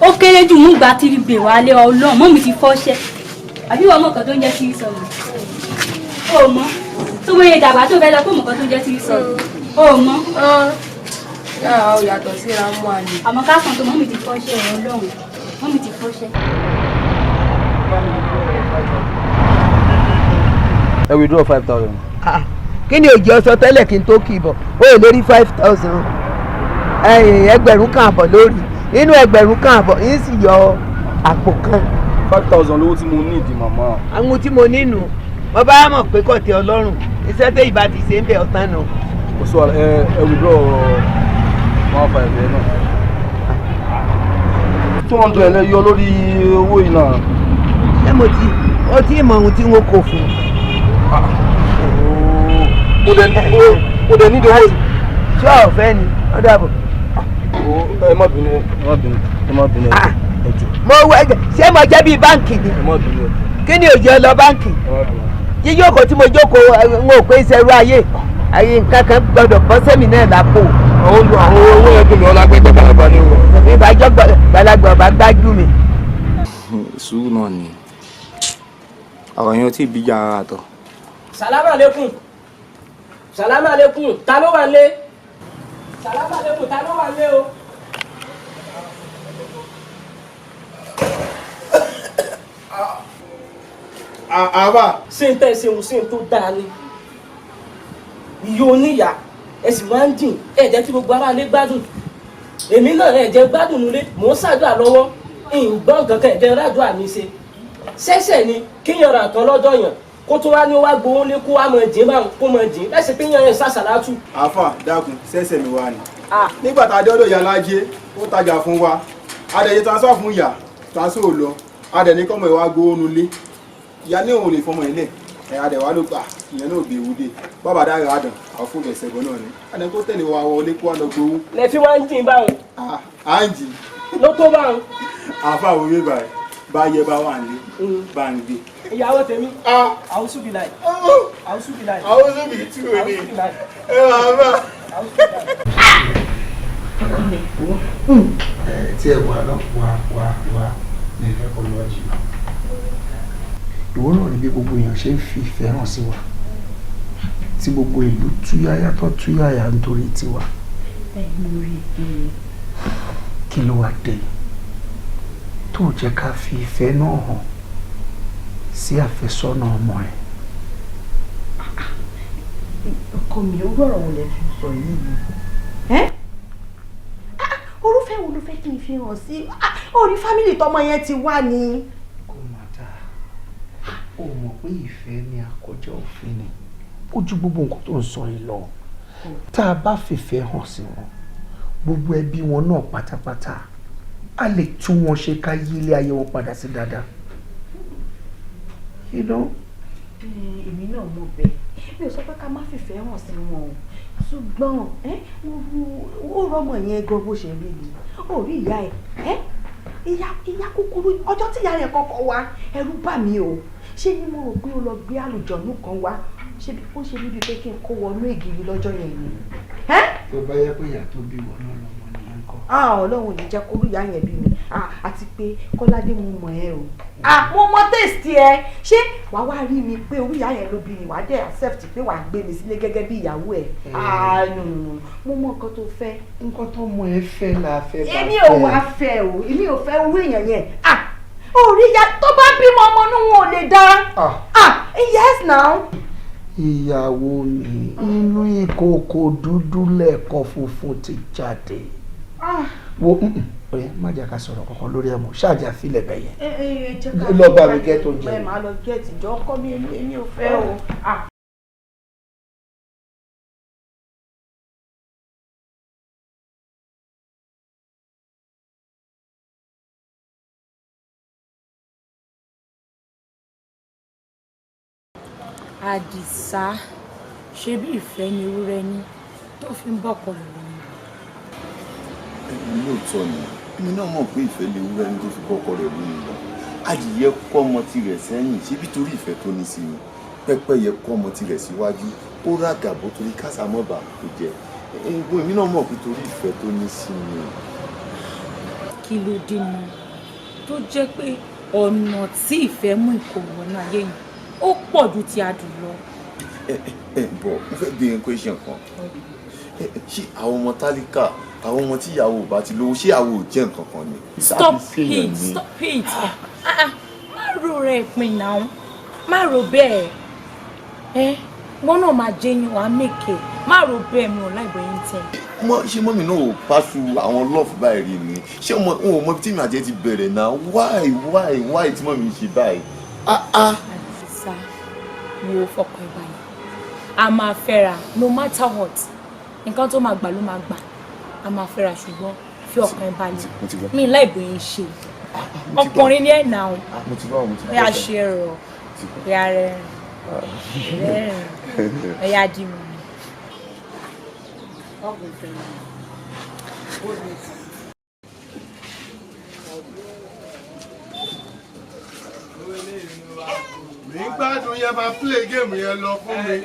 ó kéré jù mú gba tìrì gbè wálé ọlọ́run mọ́ mi ti fọ́ṣẹ́ àbí wọ́n mọ̀ kan tó ń jẹ́ tìrì sọ̀mù ó mọ́ tó wọ́n yẹ dàgbà tó fẹ́ lọ kó mọ̀ kan tó ń jẹ́ tìrì sọ̀mù ó mọ́. ó yàtọ̀ síra mú àlè. àmọ́ ká sàn tó mọ́ mi ti fọ́ṣẹ́ ọlọ́run mọ́ mi ti fọ́ṣẹ́. ẹ withdraw 5,000. kí ni òjì ọsọ tẹ́lẹ̀ kí n tó kì í bọ̀ ó lè lórí 5,000 ẹgbẹ̀rún kan àbọ̀ lórí inú ẹgbẹ̀rún kan àbọ̀ yín sì yọ àpò kan. 5,000 lówó tí mo ní ìdí màmá. àwọn tí mo nínú wọn bá mọ̀ pé kò tẹ́ ọlọ́run iṣẹ́ tẹ́ ìbá ti ṣe ń bẹ̀ ọ̀tán náà. kò sọ ẹ withdraw 1,500 ẹ náà. 200 ẹ yọ lórí owó yìí náà. ṣé ó tí mọ ohun tí wọn kò fún un. mo dẹ̀ nídìí owó. ṣé ọ̀fẹ́ ni ó dàbọ̀. ẹ má bínú mo wọ ẹgbẹ ṣé mo jẹ́ bíi báǹkì ni kí ni òjò lọ báǹkì yíyókò tí mo jókòó n ò pé ìṣẹ́rú ayé nǹkan kan gbọdọ̀ bọ́ sẹ́mi náà lápò. àwọn owó yẹn dùn mí ọlágbẹ́jọ́ gbàlagbà ni o. ìbájọ́ gbàlagbà ọba gbájú mi. sùúrù náà ni ọ̀rọ̀ yẹn ò tí ì bí yàrá àtọ̀. Salamu alaikum. Ta ló wà lé. Sàlámà lẹ́kùn ta ló wà lé o. Àbá. Ṣé n tẹ́ ṣeun ṣé n tó dáa ni? Ìyó oníyà ẹ sì máa ń dìn ẹ jẹ́ kí gbogbo aráalé gbádùn. Èmi náà ẹ jẹ́ gbádùn nílé mò ń ṣàdúrà lọ́wọ́ ìgbọ́n kankan ẹ̀jẹ̀ rádùn àmì ṣe. Ṣẹ́ṣẹ̀ ni kíyàn ra nǹkan lọ́dọ̀ yàn kó tó wá ní wá gbowó lé kó wá mọ̀ dín báwọn kó mọ̀ dín láti pé yàn yẹn sàṣàlátù. Àfà dákun ṣẹ̀ṣẹ̀ mi wá ni. Nígbà tá a dé ọ̀dọ̀ ìyá alájẹ ó tajà fún wa adẹ̀yẹ transfer fún ìyá transfer ò lọ adẹ̀ ní kọ́mọ ìwà gbowó nulẹ̀ ìyá ní òun lè fọmọ ilẹ̀ adẹ̀ wá ló gbà ìyẹn náà gbé ewúde bàbá dára àdàn àwọn fún ẹsẹ̀ gan náà ni adẹ̀ tó tẹ̀lé wa wọlé kó wá lọ gbowó. lẹ fi wá ń dín báwọn. à ń jì. ló tó báwọn. àfà òwe báyìí bá yẹ bá wà ní bá ń gbé. ìyàwó tèmi àwọn súbì láì àwọn súbì láì àwọn súbì tí ò ní ẹ wà bá. tí ẹ wà lọ wà ní ìfẹ́ kọ́ lọ́wọ́ jìnnà ìwọ náà ní bí gbogbo èèyàn ṣe ń fi ìfẹ́ hàn sí wa tí gbogbo ìlú túyáyá tó túyáyá nítorí tiwa kí ló wá dé tó jẹ́ ká fi ìfẹ́ náà hàn sí àfẹ́sọ́nà ọmọ ẹ̀. ọkọ mi ó gbọ́rọ̀ wọn lè fi sọ yìí orúfẹ́ wo ló fẹ́ kí n fi hàn sí orí fámìlì tọmọ yẹn ti wá ni. kò mà dáa ó mọ̀ pé ìfẹ́ ni àkójọ òfin ni ó ju gbogbo nǹkan tó ń sọ yìí lọ tá a bá fìfẹ́ hàn sí wọn gbogbo ẹbí wọn náà pátápátá a lè tún wọn ṣe ká yí ilé ayé wọn padà sí dáadáa. èmi náà mọ̀ bẹ́ẹ̀ mi ò sọ pé ká má fìfẹ́ hàn sí wọn o ṣùgbọ́n ó rọmọ yẹn gan bó ṣe rí ni ó rí ìyá ẹ̀ ìyá kúkúrú ọjọ́ tí ìyá rẹ̀ kọ́kọ́ wá ẹ̀rù bà mí o ṣé ni mo rò pé ó lọ gbé àlùjọ̀nù kan wá ṣé bí ó ṣe níbi pé kí n kó wọnú ègiri lọ́jọ́ yẹn ni. tó bá yẹ pé ìyá tó bí wọn náà lọmọ nìyẹn kọ́. Ọlọ́run ní jẹ́ kó rí ìyá yẹn bí mi àti pé Kọ́ládé mo mọ̀ ẹ́ o. mo mọ tèèstì ẹ ṣé wàá wá rí mi pé orí ìyá yẹn ló bí mi wàá dé accept pé wàá gbé mi sílé gẹ́gẹ́ bí ìyàwó ẹ̀. mo mọ nǹkan tó fẹ́. nǹkan tó mọ ẹ fẹ́ la fẹ́ bá fẹ́. èmi ò wá fẹ́ o èmi ò fẹ́ owó èèyàn yẹn. orí ìyá tó bá bímọ ọmọ inú wọn ò lè dá. yes now. ìyàwó mi inú ìkòkò dúdú lẹ́ẹ̀kan funfun ti jáde. wo oye má jẹ́ ká sọ̀rọ̀ kankan lórí ẹ̀mọ́ ṣáàjà fílẹ̀ bẹ́ẹ̀ yẹn lọ bá mi gẹ́ tó jẹ́. ẹ máa lọ gẹ́ẹ̀tì jọ ọkọ mi èmi ò fẹ́ o. Àdìsá ṣe bí ìfẹ́ ni ewúrẹ́ ní tó fi ń bọ̀kọ̀ lọ́wọ́. lóòótọ́ ni èmi náà mọ̀ pé ìfẹ́ lè wúrẹ́ ní tó fi kọ́kọ́ rẹ̀ lónìí lọ adìyẹ kọ́ ọmọ tirẹ̀ sẹ́yìn ṣé bí torí ìfẹ́ tó ní sí mi pẹ́pẹ́yẹ kọ́ ọmọ tirẹ̀ síwájú ó ràgàbó torí kásámọ́bà kò jẹ èmi náà mọ̀ pé torí ìfẹ́ tó ní sí mi. kí ló dé mọ́ tó jẹ́ pé ọ̀nà tí ìfẹ́ mú ìkòwò náà yé yìí ó pọ̀ ju ti adùn lọ. bọ̀ mo fẹ́ bí n question kan ṣé àwọn ọmọ tálíkà àwọn ọmọ tí ìyàwó bá ti lówó ṣé àwọn ò jẹ́ nǹkan kan ni. stop it má ro rẹ̀ pin náà má ro bẹ́ẹ̀ wọn náà máa jẹyìn wàá mèkè má ro bẹ́ẹ̀ mi ò láìpẹ́ yín tẹ̀. ṣé mọ́mí náà ò pàṣù àwọn lọ́ọ̀fù báyìí rí ni ṣé wọn ò mọ bí tí mi àjẹ́ ti bẹ̀rẹ̀ náà why tí mọ́mí ṣe báyìí. Àdìsá wo fọkàn ìbàlẹ̀ a máa fẹ́ra no matter what nǹkan tó máa gbà ló máa gbà a máa fẹ́ra ṣùgbọ́n fi ọkàn ìbàlẹ̀ mi láìpẹ́ yín ṣe ọkùnrin ní ẹ̀ náà ẹ̀ á ṣe rọ̀ ẹ̀ á rẹ̀ ẹ̀ á dì mọ́. mi gbádùn yẹn máa play game yẹn lọ fún mi.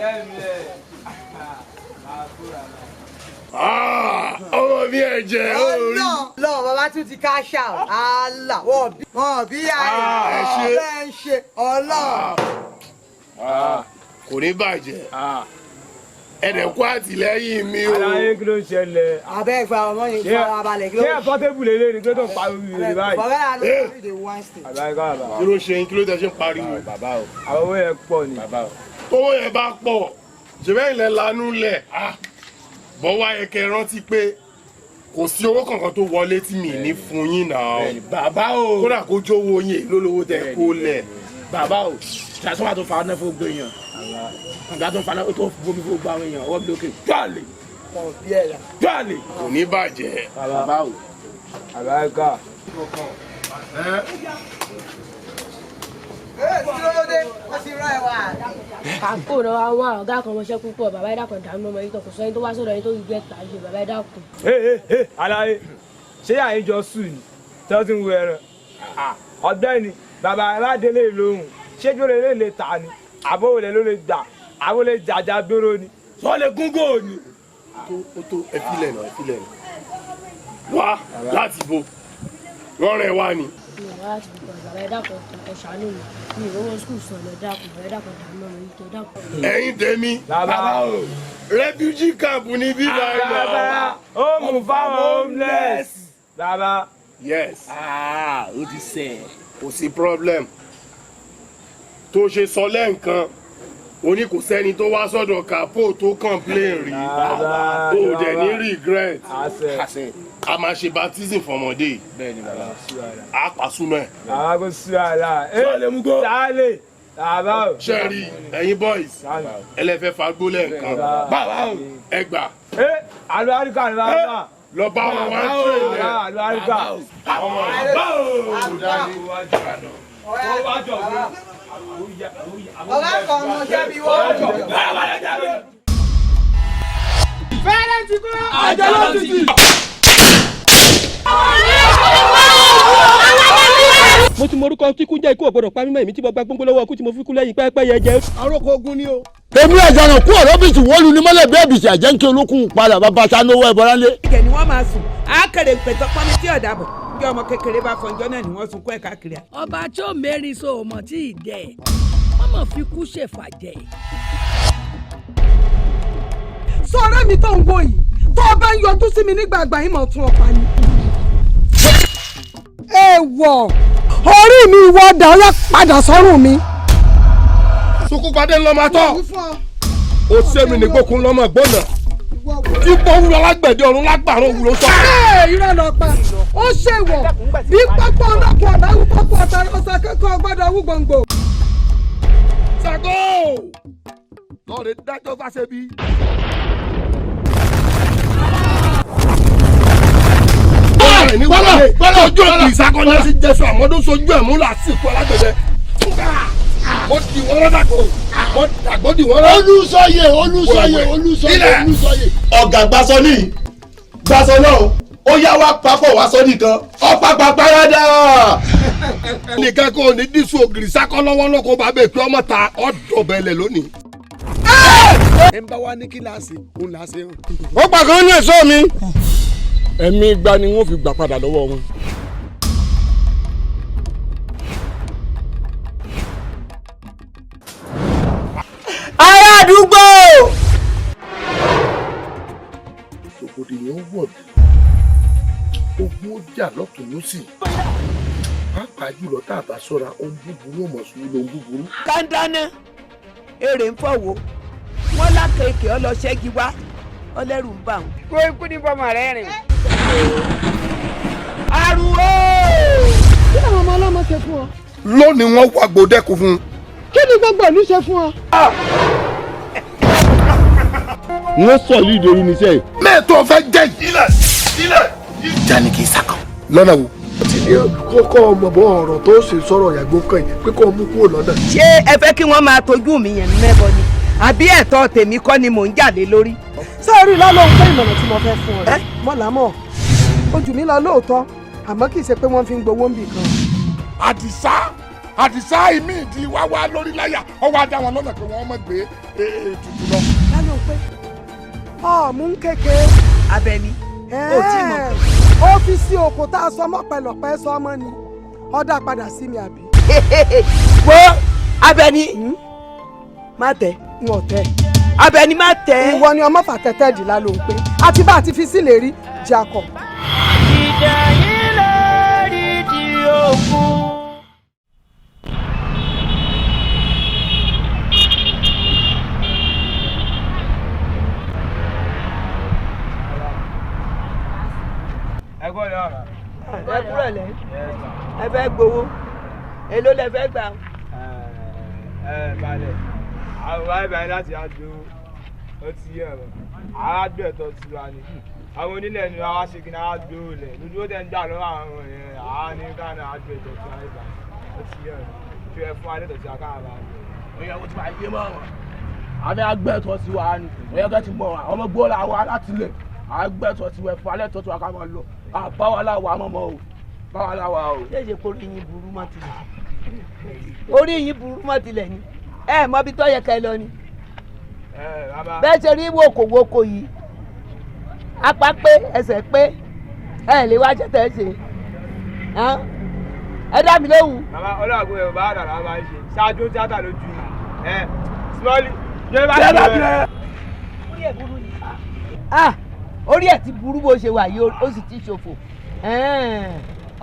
ọmọ mi ẹ jẹ orí. lọ bàbá tún ti cash out àlà wọn bí ààrẹ ẹ ṣe ọlọ. kò ní bàjẹ́ ẹ̀dẹ̀ kó àtìlẹ́yìn mi o. Àlàyé kí ló ń ṣẹlẹ̀? Abẹ́ ìfà ọmọ yìí fara balẹ̀ kí ló. Ṣé ẹ̀fọ́ tébù lélẹ̀ ni kí ló tó ń pariwo ìrèlè báyìí? Fọ̀rẹ́ àná ìdè wine stain. Àlàyé ká bàbá. Kí ló ṣe yín kí ló tẹ ṣe ń pariwo? Bàbá o. Àwọn owó yẹn pọ̀ ni. Bàbá o. Tówó yẹn bá pọ̀, ṣèbẹ́ ilẹ̀ lanú lẹ̀. Bọ́wá yẹ kẹ́ rántí pé kò sí owó kankan tó wọlé tí mi ní fún yín náà. Bàbá o. Kódà kó jówó yín lólówó tẹ kó lẹ̀. Bàbá o ṣàṣọ́wà tó fa ọ́nà fún gbé èèyàn ọ̀gá tó fa ọ́nà tó bomi fún gbé àwọn èèyàn ọwọ́ mi lókè jáàlè jáàlè. Kò ní bàjẹ́. Bàbá o. Àlàyé ká. Kàkó náà àwọn ọ̀gá kan mọṣẹ́ púpọ̀ bàbá ẹ̀dá kan dàánú ọmọ yìí tó kò sọ ẹni tó wá sọ̀rọ̀ ẹni tó rí gẹ́ta ṣe bàbá ẹ̀dá kù. Àlàyé ṣé àyíjọ sùn ni tí wọ́n ti ń wo ẹran ọ̀gbẹ́ni bàbá ẹ má délé lóhùn ṣé gbèrè lè ta ni àbówolẹ̀ ló lè gbà àbólè jàjà gbèrò ni sọ lè gúngò ni. Ó tó ẹfílẹ̀ náà. Wá láti bo rọrẹ wá ni. Mi ò wá láti bí bàbá ẹ̀dá kan ẹ̀ ṣàánú mi ìrówó skul sọ̀rọ̀ ẹ̀dá kan bàbá ẹ̀dá kan dàánú ọmọ yìí tó dá kan. Ẹ̀yin tèmi bàbá o refugee camp ní bíbá ẹ̀ náà. bàbá home fáwọn homeless bàbá. Yes. Ó ti sẹ̀. Kò sí problem. Tó ṣe sọ lẹ́ǹkan o ní kò sẹ́ni tó wá sọ́dọ̀ kàpó tó complain rí o dẹ̀ ní regret. A máa ṣe baptism fọmọdé. Bẹ́ẹ̀ni bàbá. A pàṣúná ẹ̀. Bàbá kò sí àlà. Sọ́ọ̀lẹ̀ mú gbó. Sálẹ̀. Bàbá o. Ṣẹ́ẹ̀rì ẹ̀yin boys ẹlẹ́fẹ́ fagbó lẹ́ẹ̀kan. Bàbá o ẹ gbà. Àlọ́ àríkà ni bàbá. Lọ bá wọn wá tó ilẹ̀. Àlọ́ àríkà. Ọ̀gá kan ọmọ jẹ́bi wọ́n. Fẹ́rẹ́ ti kú. Àjọ ló ti jì. Mo ti morúkọ tí kú jẹ́ ikú ọ̀gbọ́dọ̀ pa mímọ́ èmi tí mo gba gbóngbó lọ́wọ́ ọkú tí mo fi kú lẹ́yìn pẹ́ẹ́pẹ́ yẹ jẹ́. Àròkọ ogun ni o. Èmi ẹ̀jẹ̀ náà kú ọ̀rọ̀ bìtì wọ́lu ni mọ́lẹ̀ bẹ́ẹ̀ bìtì àjẹ́ ń kí olókùn padà bàbá sanwó ẹ̀bọ̀rán lé. Ìkẹ́ ni wọ́n máa sùn, àákèrè pẹ̀tọ́ pọ́nmi tí ọ̀dà bọ̀. Bí ọmọ kékeré bá fọjọ́ náà ni wọ́n sunkún ẹ̀ káàkiri. Ọba tí ó mẹ́rin so mọ̀ tí ì dẹ̀ wọ́n mọ̀ fi kú ṣèfàjẹ́. Sọ ọ̀rẹ́ mi tó ń wò yìí, tó o bá ń yọjú sí mi nígbàgbà yìí mọ̀ tún ọ̀pá ni. Èèwọ̀ orí mi ìwọ ọ̀dà ọ̀yá padà sọ́rùn mi. Sunkúnpadé ńlọ máa tọ́. Ó sẹ́mi ní gbókun lọ́mọ gbọ́nà. Ipò wúlọ lágbẹ̀dẹ ọ̀run lágbàrún òwúlò sọ. Irọ́ lọ pa, ó ṣèwọ̀ bí pápá ọlọ́kùn ọ̀dáwù pápá ọ̀tàrí ọ̀sán akẹ́kọ̀ọ́ gbọ́dọ̀ wú gbòǹgbò. Ṣàgó! Lọ́ọ̀rẹ́ dájọ́ fáṣẹ́bí. Bọ́lá ojú òkè ìsakọ́ni sí Jésù àmọ́dún sojú ẹ̀ mú làásìkò alágbẹ̀dẹ. Mo di wọ́n lọ́dàkọ̀. Mo dàgbọ́ di wọ́n lọ́. Olùsọyè. Ọ̀gá gbàsọ ní gbàsọ náà ó yá wá papọ̀ wá sọ nìkan ọ̀pápá parada. Nìkan kò ní dísù ògiri sákọ́ lọ́wọ́ lọ́kọ́ bá bẹ̀ pé ọmọ ta ọ̀dọ̀ bẹ̀lẹ̀ lónìí. Ẹ ń bá wa ní kíláàsì òun là á ṣe. Ó pàkan ní ẹ̀ṣọ́ mi. Ẹ̀mí igba ni wọ́n fi gbà padà lọ́wọ́ wọn. Ará àdúgbò. Rògbòdìyàn wọ̀ ogun ó jà lọ́tún lọ́sì. Pàápàá jùlọ tá a bá ṣọ́ra ohun búburú ò mọ̀ sùúrù lóhun búburú. Kándánà èrè ń fọwọ́ wọn lákèéké ọlọ́ṣẹ́gi wá ọlẹ́rù ń bà wọn. Kó ikú ní bọ́mọ rẹ̀ rìn. Àrùwọ̀. Kí ni àwọn ọmọ ọlọ́mọ ṣe fún ọ? Lónìí wọ́n wá gbòdẹ́kù fún un. Kí ni gbogbo ìlú ṣe fún ọ? Wọ́n sọ ìlú ìdòrí níṣẹ́ yìí. Mẹ́ẹ̀tọ́ fẹ́ jẹ́ ìlẹ̀. Jani kì í sàkàn. Lọ́nà wo? Ti ní kọ́kọ́ ọmọ bọ́ ọ̀rọ̀ tó ṣe sọ̀rọ̀ ìyàgbó kan yìí pé kó mú kúrò lọ́nà. Ṣé ẹ fẹ́ kí wọ́n máa tọ́jú mi yẹn mẹ́bọ ni? Àbí ẹ̀tọ́ tèmi kọ́ ni mò ń jà lé lórí? Sọ́ọ̀rì lọ́lọ́run fẹ́ ìmọ̀ràn tí mo fẹ́ fún ọ. Mọ̀lámọ̀ ojú mi lọ lóòótọ́ àmọ́ kì í ṣe pé wọ́n fi ń gbowó ń bì kan. Àdìsá ìmí ìdí wá wá lórí láyà ọwọ́ adá wọn lọ́nà pé wọ́n mọ̀ gbé ètùtù lọ. Lálọ́ pé ọ̀mú ń kéke. Abẹni ó tí mọ̀ pé. Ó fi sí oko tá a sọ mọ́ pẹ̀lọpẹ́ sọ ọmọ ni ọ̀dà padà sí mi àbí. Wo Abẹni má tẹ. N ò tẹ. Abẹni má tẹ. Ìwọ ni ọmọ fàtẹ́tẹ́dìlá ló ń pè. Àti bá a ti fi sílẹ̀ rí Jacob. Ìdẹ̀yìn lórí di òkun. Ẹ kúrò lẹ́. Ẹ fẹ́ gbowó. Èló lẹ fẹ́ gbà? Balẹ̀ àwọn àìbáyé láti àdó ó ti yẹ ọ̀rọ̀ àádọ́ ẹ̀tọ́ ti wà ní àwọn onílẹ̀ ni wọ́n á ṣe kí ní àádó lẹ̀ lójú ó tẹ̀ ń gbà lọ́wọ́ àwọn èèyàn àá ní káàní àádọ́ ẹ̀tọ́ ti wà nígbà ó ti yẹ ọ̀rọ̀ fi ẹ fún alẹ́ tọ̀tí akáàbà rẹ̀. Oyè mo ti máa yé mọ́ wọn àbí agbẹ́tọ̀ ti wà ní oyè kẹ́ ti mọ̀ wọn ọmọ gbọ́dọ̀ àwọn alátìlẹ̀ agbẹ́tọ̀ ti wẹ̀ fún alẹ́ tọ̀tí wa ká máa lọ àbáwọláwà mọ́mọ́ o báwọláwà o. ṣé ṣe kó orí yín burú mọ́ tilẹ̀ orí yín burú mọ́ tilẹ̀ ni ẹ mọ ibi tó yẹ kẹ́ lọ ni bẹ́ẹ̀ ṣe rí wòkòwòkò yìí apá pé ẹsẹ̀ pé ẹ lè wá ṣe tẹ̀ ṣe ẹ dá mi lóhùn. bàbá ọlọ́àgùn ẹ̀ bá dàrá máa ń ṣe ṣáájú tíátà lójú ẹ smọ́lì jẹ́ bá tilẹ̀. orí ẹ̀ burú ni orí ẹ̀ ti burú bó ṣe wà yìí ó sì ti ṣòfò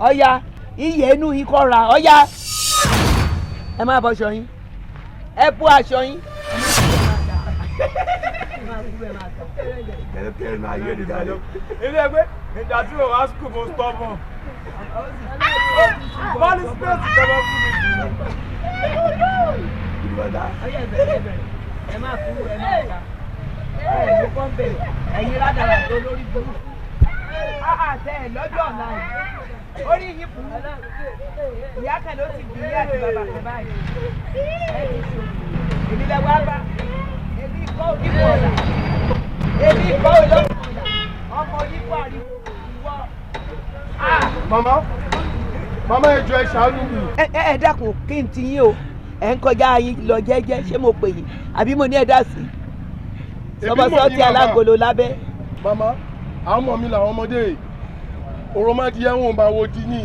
ọ̀ya iyẹ̀ inú yín kọ́ ra ọ̀ya ẹ má bọ́ aṣọ yín ẹ bú aṣọ yín. ilé ẹgbẹ́ ìjà tí mo wá skul mo stop on bọ́ọ̀lù space tọ́lọ́ fún mi jù. ọ̀ya ẹ̀bẹ̀rẹ̀ ẹ má kú ẹ má ta ẹ ní pọ́ńpẹ́ ẹ̀yin ládàá tó lórí burúkú àtẹ lọ́jọ́ ọ̀la yìí orí yìí burú ìyá kan ló ti gbìyànjú àti bàbá kan báyìí ẹ ti ṣe èmi lẹ wá bá èmi kọ́ onípò ọ̀la èmi kọ́ olóògùn ọ̀la ọmọ onípò àríwó ìwọ. mama ẹ jọ̀ọ́ ẹ ṣàánú mi. ẹ dákun kí n ti yín o ẹ ń kọjá yín lọ jẹ́jẹ́ ṣé mo pè yín àbí mo ní ẹ dá sí i sọmọsọ ti alágolo lábẹ́. mama àwọn ọmọ mi làwọn ọmọdé òròmọdìyẹ wọn bá wo di ní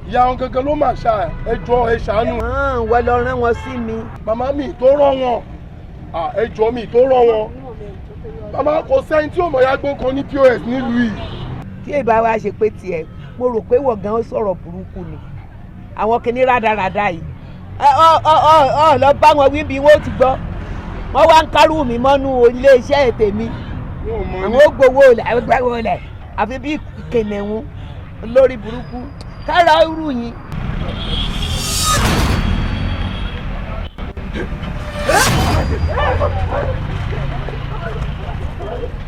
ìyá wọn gangan ló máa ṣá ẹ jọ̀ọ́ ẹ ṣàánú. wọ́n lọ rán wọn sí mi. màmá mi tó rán wọn ẹ jọ̀ọ́ mi tó rán wọn màmá kò sẹ́ni tí ò mọ̀ ya gbọ́ǹkan ní POS nílùú yìí. tí èbá wa ṣe pé tiẹ̀ mo rò pé wọ́n gan sọ̀rọ̀ burúkú ni àwọn kìíní rádaràda yìí lọ bá wọn wí bí wọ́n ti gbọ́ wọ́n wá ń kárù mi mọ́nú iléeṣẹ́ tèmi àwọn ó gbowó lẹ̀ àfi bí kìnìún lórí burúkú kára irú yín.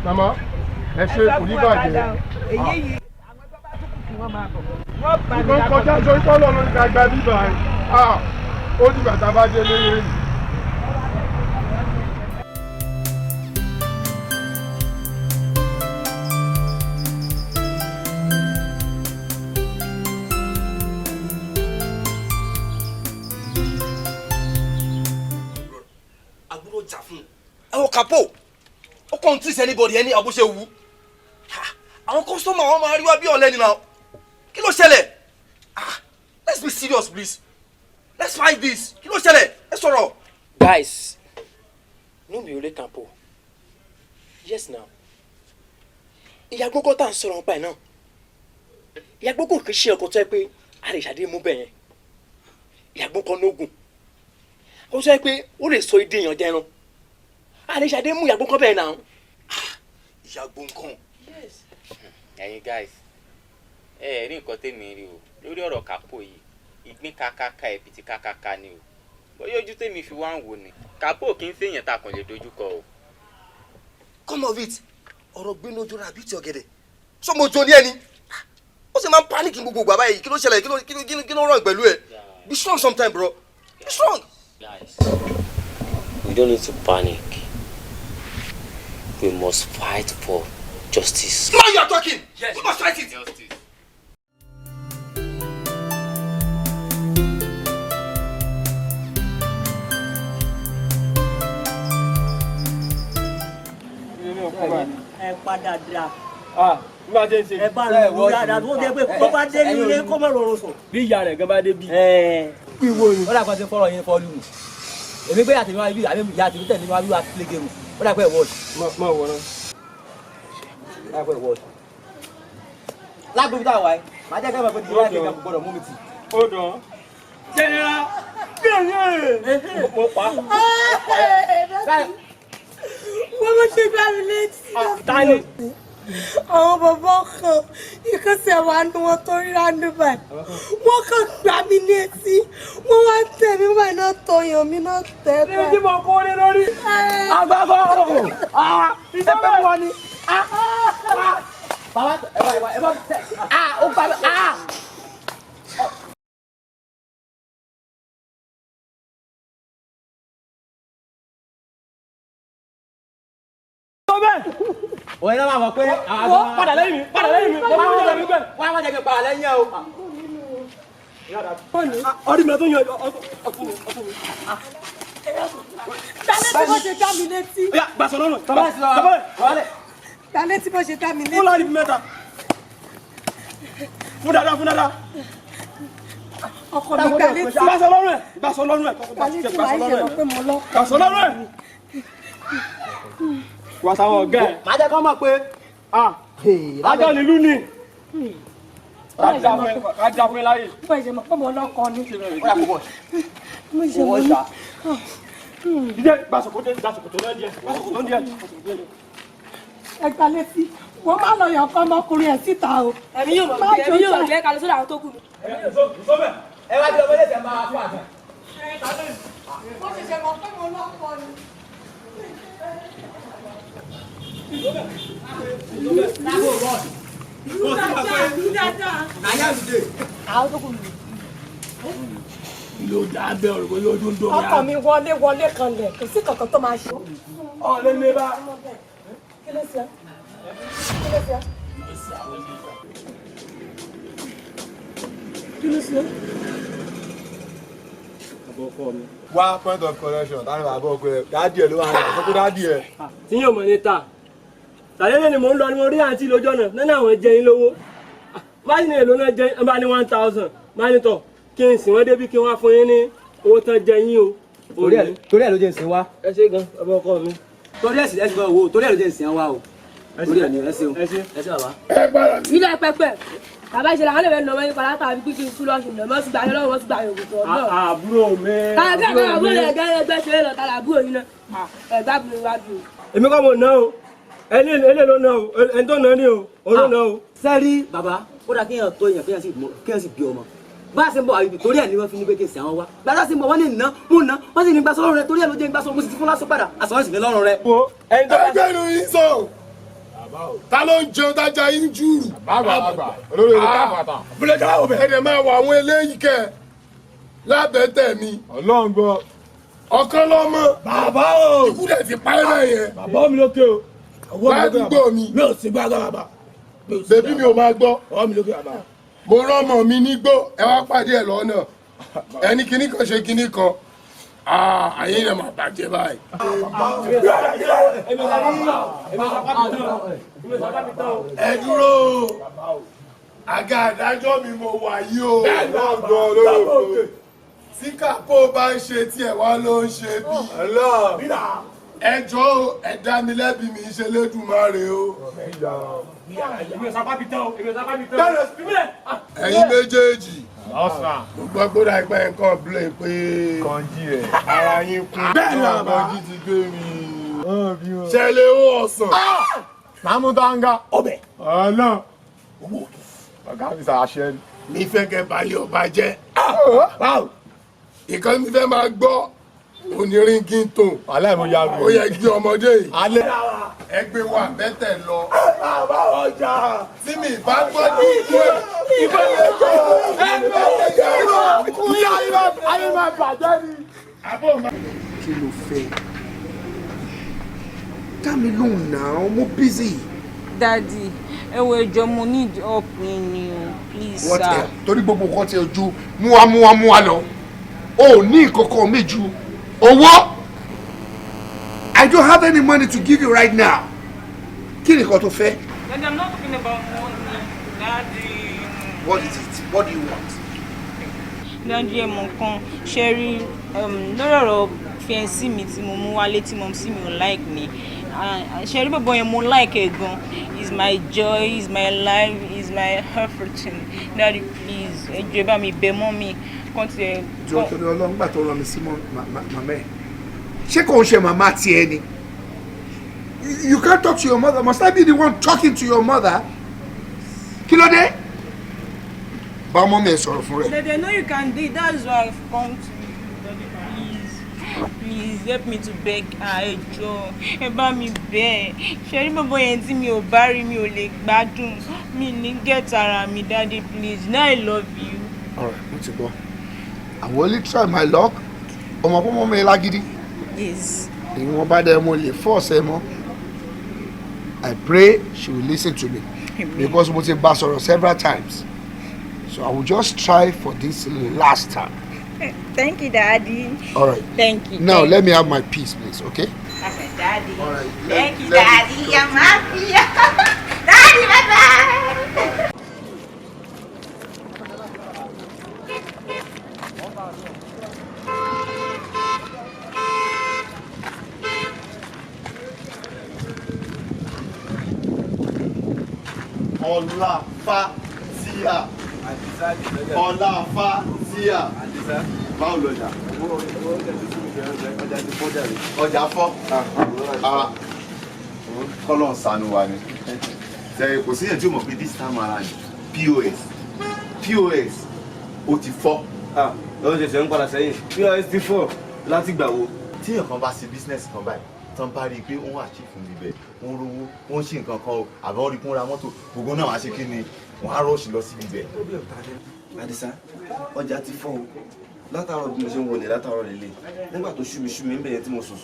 mama ẹ ṣe kò ní bàjẹ́. èyí yìí àwọn tó bá tún kù kí wọ́n máa bọ̀. wọ́n kọjá sọ ikọ́ lọ́nà ní ká gba bíbá ẹ̀ ó dìgbà tá a bá dé lórí rẹ̀. ẹwọ kapo ó kàn tí sẹ́ni bọ̀dì ẹni àbúṣe wù àwọn kọ́sọ́mà wọn máa rí wá bí ọ̀lẹ́ni náà kí ló ṣẹlẹ̀ let's be serious please let's fight this kí ló ṣẹlẹ̀ ẹ sọ̀rọ̀. guys no be ole kapo yes now ìyá gbogbo tá à ń sọ̀rọ̀ nípa ẹ̀ náà ìyá gbogbo kì í ṣe ọkọ̀ tó yẹ pé a lè ṣàdé mú bẹ̀ yẹn ìyá gbogbo nógùn ó sọ pé ó lè sọ ìdí èèyàn jẹran àdéṣadé mú ìyàgbọ́n kan bẹ́ẹ̀ náà. ìyàgbọ́n kan. ẹ̀yin guys ẹ rí nǹkan tèmi rí o lórí ọ̀rọ̀ kápò yìí ìgbín kakaka ẹ̀bìtì kakaka ni o bóyá ojú tèmi fi wá ń wò ni kápò kì í ṣèyàn tá a kàn lè dojúkọ o. come of it ọ̀rọ̀ gbé lójú ra bíi ti ọ̀gẹ̀dẹ̀ sọmọ ojú ni ẹni ó sì máa ń panic gbogbo bàbá yìí kí ló ṣẹlẹ̀ kí ló rán pẹ̀lú ẹ̀ be strong sometime bro be strong. guys we don't need to panic. We must fight for justice. Now you are talking. Yes. We must fight it. Justice. ẹ padà dà. nígbà tí ń ṣe. ẹ bá ń wú dáadáa tó jẹ́ pé kó bá dé nílé kó má rọrùn sùn. bí ìyá rẹ̀ gan bá dé bí. ìwọ ni. ó dàgbà tí fọ́rọ̀ yẹn fọ́ lù mí èmi gbé àtẹ̀mí wá bí ìyá tèmi tẹ̀lé wá bí wá sílé gẹ̀mù ó dà pé wọ́ọ̀dù mọ̀ wọ́n náà ó dà pé wọ́ọ̀dù. lágbègbè tá a wà yìí màá jẹ́ kí ẹ máa fẹ́ di láì kéka gbọ́dọ̀ mú mi tì. ó dán general mo pa wọ́n mọ̀ ṣe gbá mi létí. tani. àwọn bàbá kan ìkọsẹ̀ wa ni wọ́n tó rí ránú báyìí wọ́n kàn gbá mi létí wọ́n wá tẹ̀ mí báyìí náà tọyàn mi náà tẹ̀ báyìí. ní tí mo kó lé lórí agbábọ́ iṣẹ́ pẹ́ wọ́n ni. bàbá ẹ bá tẹ̀ ó gbà mí. òye náà máa mọ̀ pé wọ́n padà lẹ́yìn mi padà lẹ́yìn mi wọ́n máa jẹ́ kí n padà lẹ́yìn ẹ̀ o. ọdún mi tó yan ọkùn mi. Dalẹ́ tí mo ṣe dá mi létí. gbàsọ̀ lọ́nà Dalẹ́ tí mo ṣe dá mi létí. fún láàrin mẹ́ta fún dáadáa. ọkọ mi gbà létí. gbàsọ̀ lọ́rùn ẹ̀. Dalẹ́ tí màá ṣe mọ̀ pé mo lọ. gbàsọ̀ lọ́rùn ẹ̀. wà sáwọn ọ̀gá ẹ̀. màá jẹ́ kí wọ́n mọ̀ pé ajá nílùú ni. kájà fún ẹ láyè. mo ṣe mọ̀ pé mo lọ́kọ ni. mo ṣe owó mọ̀ ṣá. dídé gbàsòkòtò náà díẹ̀. ẹ gbà létí wọ́n máa lọ yàn kọ́ ọmọkùnrin ẹ̀ síta o. ẹ̀mí yóò mọ̀ jẹ́ kalẹ̀ sódà àwọn tó kù mi. ẹ wá di ọmọdé tẹ̀ máa fún àgbà. mo ṣẹ̀ṣẹ̀ mọ̀ pé mo lọ́kọ ni. yóò dá bẹ́ẹ̀ ọ̀rọ̀ yóò dún dún. ọkọ mi wọlé kan lẹ̀ kò sí kankan tó máa ṣe. ọ̀lẹ́ mi bá. kí ló ṣe? wá point of correction táwọn bàbá ọkọ ẹ dáàdì ẹ ló wà ní àkókò dáàdì ẹ. tí yóò mọ̀ ní ta tàlẹ́lẹ́ ni mò ń lọ ni mo rí àǹtí lójọ́ náà nínú àwọn jẹyin lówó báyìí ni èlò náà jẹyin bá ní 1000 máa ní tọ̀ kí n sìn wọ́n débi kí wọ́n á fún yín ní owó tán jẹyin o. torí ẹ̀ ló jẹ́ ìsìn wa. ẹ ṣe gan ọba ọkọ mi. torí ẹ̀ sì ẹ ti gbọ́ owó torí ẹ̀ ló jẹ́ ìsìn wa o. torí ẹ̀ ni ẹ ṣeun ẹ ṣe bàbá. ilé pẹpẹ bàbá ìṣẹ̀lẹ̀ àwọn èèyàn lọ́wọ́ nípa látàrí pípín ikú lọ́sùn lọ́mọ́ sí gbàyẹ lọ́wọ́ sí gbàyẹ òkùnkùn ọ̀dọ́. àbúrò mi. káàkiri àbúrò rẹ̀ gẹ́gẹ́ gbẹ́ ṣeré lọ tàbí àbúrò yín náà ẹ̀gbá àbúrò iwájú. èmi kọ́ mo ná o ẹni èlé ló ná o ẹni tó ná ní o òun ló ná o. sẹ́rí bàbá ó dà kéèyàn tó èèyàn kéèyàn sì bí ọmọ bá a ṣe ń bọ̀ àyùbí torí ẹ̀ ni wọ́n fi ní pé kí n sì àwọn wá gbàdá sí ń bọ̀ wọ́n ní ìná mú ná wọ́n sì ní gbàsọ́ lọ́rùn rẹ torí ẹ̀ ló jẹ́ gbàsọ́ mo sì ti fún lásán padà àsọ̀rọ̀ sì ní lọ́rùn rẹ. ẹgbẹ́ inú yín sọ ta ló ń jẹun tájà yín júùrù. olórí ẹni ká fàtà. ẹ̀dẹ̀ máa wọ àwọn eléyìí kẹ́ lábẹ́tẹ̀ mi. ọlọ́run gbọ́. ọ̀kan lọ́mọ. bàbá o. ikú dẹ̀ ti pa ẹ̀rẹ̀ yẹn. bàbá mi lókè o. ládùúgbò mi. mi ò sí gbàgbọ́ bàbá. bèbí mi ò máa gbọ́. bàbá mi lókè bàbá. mo rán ọmọ mi nígbó ẹ wá pàdé ẹ lọ́nà ẹni kinní kan ṣe kinní kan ayé yẹn máa bàjẹ́ báyìí. ẹ dúró àga àdájọ́ mi mo wà yìí o. tí kápó bá ń ṣe tiẹ̀ wá ló ń ṣe bí. ẹjọ́ ẹ dá mi lẹ́bi mi ṣe lédùmarè o. ẹ̀yin méjèèjì mo gbọ́ gbọ́dọ̀ ẹgbẹ́ nǹkan blé pé ara yín kún. bẹ́ẹ̀ ni àbájí ti gbé mi. ṣẹlẹ̀ ó ọ̀sán. màmú tanga. ọbẹ̀. ọ̀nà. ọ̀gá mi sàṣẹ. mi fẹ́ kẹ́ balẹ̀ ọba jẹ́. ìkan mi fẹ́ máa gbọ́ onírin kí n tó. alẹ́ mo ya mi. ó yẹ gbé ọmọdé yìí. alẹ́. ẹgbẹ́ wa bẹ́tẹ̀ lọ. tí mi bá gbọ́ ní ìlú ẹ̀. ìbọn lè jọ ìyá ayé máa bàjẹ́ ni. kí ló fẹ́ dá mi lóhùn náà mo busy. Daddy, ẹ wo ẹjọ́ mo need help ni o please sir. wọ́n tẹ̀ torí gbogbo nǹkan tí ojú múwa lọ o ò ní ìkọ̀kọ̀ mi ju owó. I don't have any money to give you right now. Kí ni nǹkan tó fẹ́? Daddy, I'm not talking about money. Daddy. What is it? What do you want? Daddy, ẹ mọ̀ nǹkan ṣe rí lórí ọ̀rọ̀ fiancé mi tí mo mú wálé tí mom sí mi ò like me. Ṣé rí bọ̀bọ̀ yẹn mo like ẹ̀ gan. He's my joy, he's my life, he's my everything. Daddy, please, ẹ jọ̀ọ́ bá mi bẹ̀ mọ́ mi. Kàn ti ẹ. Jọ̀ọ́ torí Ọlọ́run gbà tó rán mi sí màmá ẹ̀. Ṣé kò ń ṣe màmá tiẹ̀ ni? You can't talk to your mother. Must I be the one talking to your mother? Kí ló dé? Bá ọmọ mi ẹ sọ̀rọ̀ fún rẹ̀. Daddy, I know you can do it. That's why I've come to you. Daddy, please help me to beg ẹ jọ̀ọ́. Ẹ bá mi bẹ̀. Ṣé rí bọ̀bọ̀ yẹn tí mi ò bá rí mi ò lè gbádùn. Mi ní get ara mi, Daddy, please. Now I love you. All right, mo ti gbọ́. I will only try my luck. Ọmọ pọ́nmọ́ mi lágídí. Yes. Ìwọ̀n bá dẹ̀ mo lè force ẹ mọ́. I pray she will listen to me. Amen. Because mo ti bá sọ̀rọ̀ several times. So I will just try for this last time. Thank you, Daddy. All right. Thank you. Now let me have my peace, please, okay? Okay, Daddy. All right. Thank you, Daddy. I'm happy. Daddy, bye-bye. Ọláfátíà báwo lọjà ọjà fọ́ kọ́lọ̀ sànù wa ni ṣe kò sí yẹn tí ó mọ̀ pé this time around POS ó ti fọ́. lọ́wọ́ ṣẹ̀ṣẹ̀ ń padà sẹ́yìn POS ti fọ́ láti gbà wo. tí èèyàn kan bá ṣe business kan báyìí tán bá rí i pé wọ́n wà chief fún ibẹ̀ wọ́n rówó wọ́n ṣe nǹkan kan o àbí wọ́n rí kún ra mọ́tò gbogbo náà wá ṣe kí ni wọ́n á rọ́ọ̀ṣì lọ síbi ibẹ̀. Àdìsá ọjà ti fọ́ o látàárọ̀ bí mo ṣe ń wọlé látàárọ̀ lélẹ̀ nígbà tó ṣùmí ń bẹ̀yẹn tí mo sùn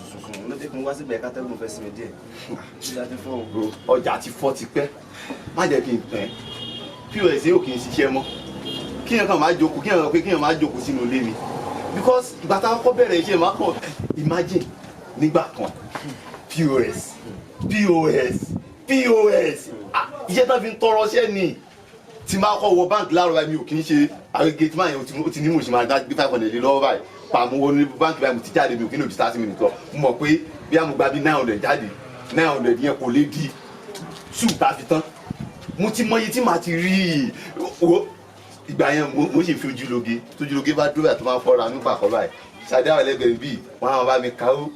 ló dé kí n wá síbẹ̀ kátẹ́gùn fẹ́ sinmi díẹ̀ ọjà ti fọ́ o. ọjà ti fọ́ tipẹ́ má jẹ́ kí n tẹ̀ POS yóò kì í ṣiṣẹ́ mọ́ kíyàn kan máa jókòó kíyàn máa jókòó sínú ilé mi because ìgbà tá a kọ́ bẹ̀rẹ̀ iṣẹ́ máa kàn imagine nígbà kan POS iṣẹ́ tó fi ń tọrọ ṣẹ́ ni tí máa kọ́ wọ báńkì láàárọ̀ báyìí mi ò kì í ṣe àgbègbè tí máa yẹn ó ti ní mo ṣe máa gbé 500 lé lọ́wọ́ báyìí pàmò wọnú báńkì báyìí mo ti jáde mi ò kí ní òjì 30 minutes lọ mo mọ̀ pé bí a mo gba bí 900 jáde 900 yẹn kò lè di ṣù tá a fi tán mo ti mọ iye tí màá ti rí ìgbà yẹn mo ṣe fi ojúlóge tójúlóge bá dúró àti máa fọ́ra nípa àkọ́ báyìí ṣàdé àwọn ẹlẹgbẹ́ bíi wọn àwọn bá mi kàwó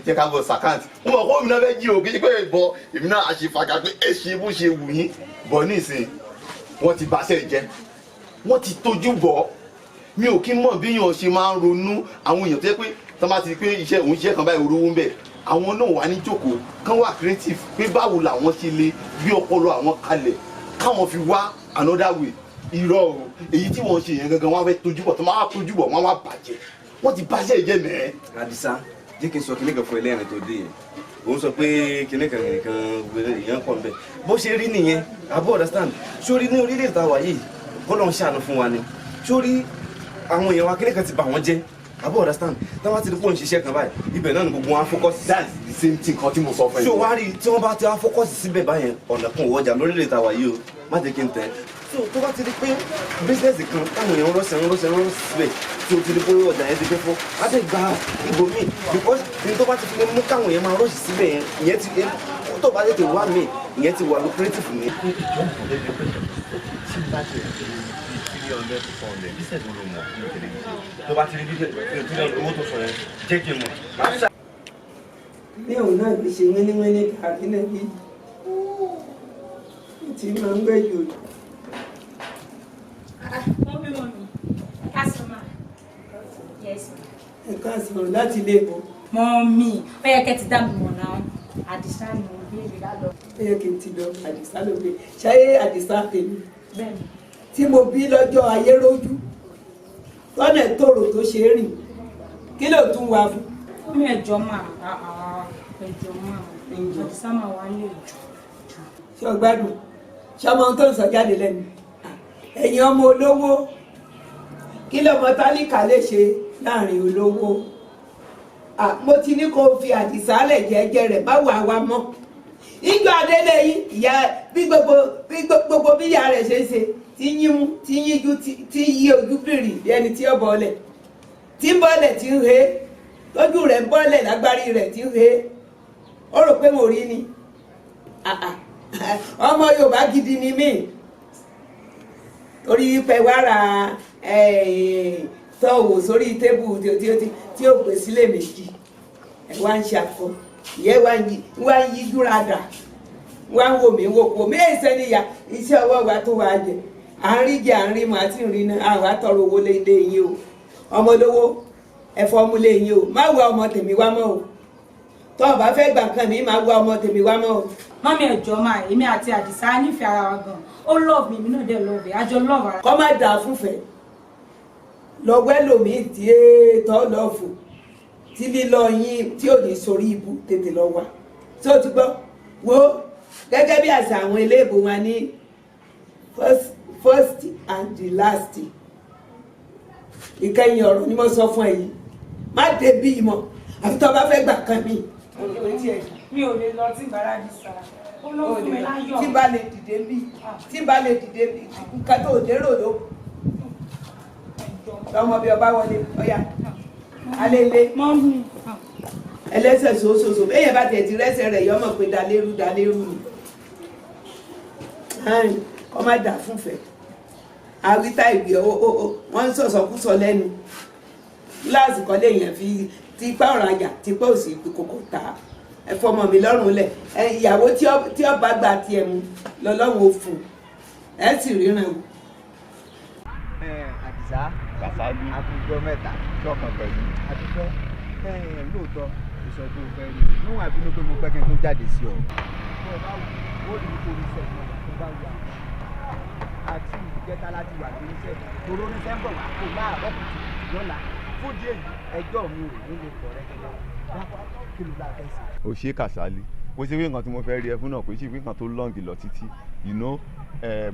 jẹ́ ká bọ̀ sàkáǹtì mo mọ̀ kó mi náà fẹ́ jí o kí n pé bọ èmi náà àṣefàgà pé ẹ ṣe bó ṣe wù yín bọ̀ nísìnyí wọ́n ti báṣẹ́ jẹ́ wọ́n ti tójú bọ̀ mi ò kí mọ̀ bí yàn ṣe máa ń ronú àwọn èèyàn tó yẹ pé tó bá ti pé iṣẹ́ òun iṣẹ́ kan báyìí orówó ń bẹ̀ àwọn náà wà ní jókòó kán wà creative pé báwo làwọn ṣe lè gbé ọpọlọ àwọn kalẹ̀ káwọn fi wá another way irọ́ o èyí tí wọ́n ṣe yẹn gangan wọ́n fẹ́ tójú bọ̀ tó máa wá tójú bọ̀ wọ́n wá bàjẹ́ wọ́n ti báṣẹ́ jẹ́ mẹ́ẹ́. Àdìsá jẹ́ kí n sọ kíní kan fún ẹlẹ́rìn tó dé yẹn òun sọ pé kíní kan nìkan èèyàn kàn bẹ́ẹ̀ bó ṣe rí nìyẹn àbọ̀ understand sórí ní orílẹ̀-èdè tàwa yìí kọ́lọ́ ń ṣàánú fún wa ni sórí àwọn èèyàn wa kíní kan ti bà wọ́n jẹ́ àbọ̀ understand táwọn ti rí pé òun ṣiṣẹ́ kan báyìí ibẹ̀ náà ni gbogbo wọn á focus. that's the same thing kan tí mo sọ fún ẹ. ṣé o wá rí tí wọ́n bá ti wá focus síbẹ̀ báyẹn ọ̀nà kan ò wọ́jà lórílẹ̀-èdè tàwa yìí o má jẹ́ kí n tẹ̀ so tó bá ti di pé bísíǹsì kan táwọn èèyàn rọ́ọ̀sẹ̀ síbẹ̀ tí o ti di pé ọjà yẹn ti fẹ́ fọ́ á dẹ̀ gba ibòmíì because ní tó bá ti fi lè mú káwọn èèyàn máa rọ́ọ̀sì síbẹ̀ yẹn ìyẹn ti tó bá tètè wá mí ìyẹn ti wà lucrative ní. tó bá ti rí bísíǹsì owó tó sọ yẹn jẹ́ kí n mọ̀. bí òun náà lè ṣe wíníwíní kárí lẹ́yìn tí máa ń gbẹ́jọ. ẹ káàsán láti ilé ìbò. Mọ́mí ó yẹ kẹ́ ti dá mi mọ̀ náà Àdìsá ni mo bí èmi lálọ́. ó yẹ kí n ti lọ Àdìsá ló gbé ṣáyé Àdìsá tèmi tí mo bí lọ́jọ́ ayé rójú lọ́nà tòrò tó ṣe é rìn kí ló tún wá fún. Mọ́mí ẹ̀jọ̀ máa Àdìsá máa wá lè jù. ṣé o gbádùn ṣé ọmọ tó ń sọ jáde lẹ́nu ẹ̀yin ọmọ olówó kí lọmọ tálíkà lè ṣe láàrin olówó mo ti ní kó fi Àdìsá lẹ̀ jẹ́jẹ́ rẹ̀ báwo àwa mọ́ ìjọ adélé yìí ìyá bí gbogbo bí ìyá rẹ̀ ṣe ń ṣe tí yín mú tí yíjú tí yí ojú bìrì bí ẹni tí ó bọ́ọ̀lẹ̀ tí ń bọ́ọ̀lẹ̀ tí ń he lójú rẹ̀ ń bọ́lẹ̀ lágbárí rẹ̀ tí ń he ó rò pé mo rí ni ọmọ Yorùbá gidi ni mí torí pé wá ra tọ́wò sórí tébù tí ó pè sílé méjì ẹ̀ wá ń ṣàkó ìyẹn wá ń yí dúradà wá ń wò mí wò kò mí èsẹ́ níyà iṣẹ́ ọwọ́ wa tó wá jẹ à ń rí jẹ à ń rí mu àti ìrìn náà àwọn àtọrọ owó lé ilé yín o ọmọ olówó ẹ̀fọ́ ọmú lé yín o má wá ọmọ tèmi wá mọ́ o tó o bá fẹ́ gbà kan mi má wá ọmọ tèmi wá mọ́ o. mọ́mí ẹ̀jọ́ máa èmi àti Àdìsá nífẹ̀ẹ́ ara wa gan ó love mi èmi náà dẹ̀ love ẹ̀ àjọ love ara. kọ́ má dà fúnfẹ́ lọ́wọ́ ẹlòmíì tí tọ́ lọ́ọ̀fù tí lílọ yín tí ò ní sórí ibu tètè lọ wá tí ó ti gbọ́ wo gẹ́gẹ́ bí àṣà àwọn eléèbó wa ní first and the last ìkẹyìn ọ̀rọ̀ ni mo sọ fún ẹ yìí má dé bí ìmọ̀ àfi tó bá fẹ́ gbà kan mi. mi ò lè lọ tí bàrà di sara ó ló fún mi láyọ̀. tí bá lè dìde bí nǹkan tó dérò ló lọmọ bí ọba wọlé ọyà alẹ́lẹ́ ẹlẹ́sẹ̀ sòsòsò bẹ́ẹ̀ bá tẹ̀ ti rẹ́sẹ̀ rẹ̀ yọmọ pé dalérú ni kọ́ má dà fúnfẹ́ àwítá ìgbé wọ́n ń sọ̀sọ̀kúsọ lẹ́nu gíláàsì kan léèyàn fi tipa ọ̀rajà tipa òsì kòkò tà ẹ fọmọ mi lọ́rùn lẹ̀ ìyàwó tí ọba gba tiẹ̀ mu lọ́lọ́run ò fún ẹ sì ríran wò. Àdìsá Kàsálí àkùjọ mẹ́ta ṣọ̀kan pẹ̀lú àdúgbò lóòótọ́ ìsọ tó fẹ́ rí níwọ̀n àbínú pé mo pẹ́ kí n tó jáde sí ọ. ó rí orí sẹ́yìn tó bá wà àti ìjẹta láti wà lórí sẹ́yìn toró ní sẹ́ńbọ̀ wà kó láàárọ̀ kùtù lọ́la fún díẹ̀ yìí ẹjọ́ mi ò ní lè pọ̀ rẹ́kẹ̀lẹ́ dápọ̀ kí ló bá fẹ́ sí. ó ṣe Kàsálí bó ṣe wí nǹkan tí mo fẹ́ rí ẹ fún náà kò ṣe wí nǹkan tó lọ́ǹgì lọ títí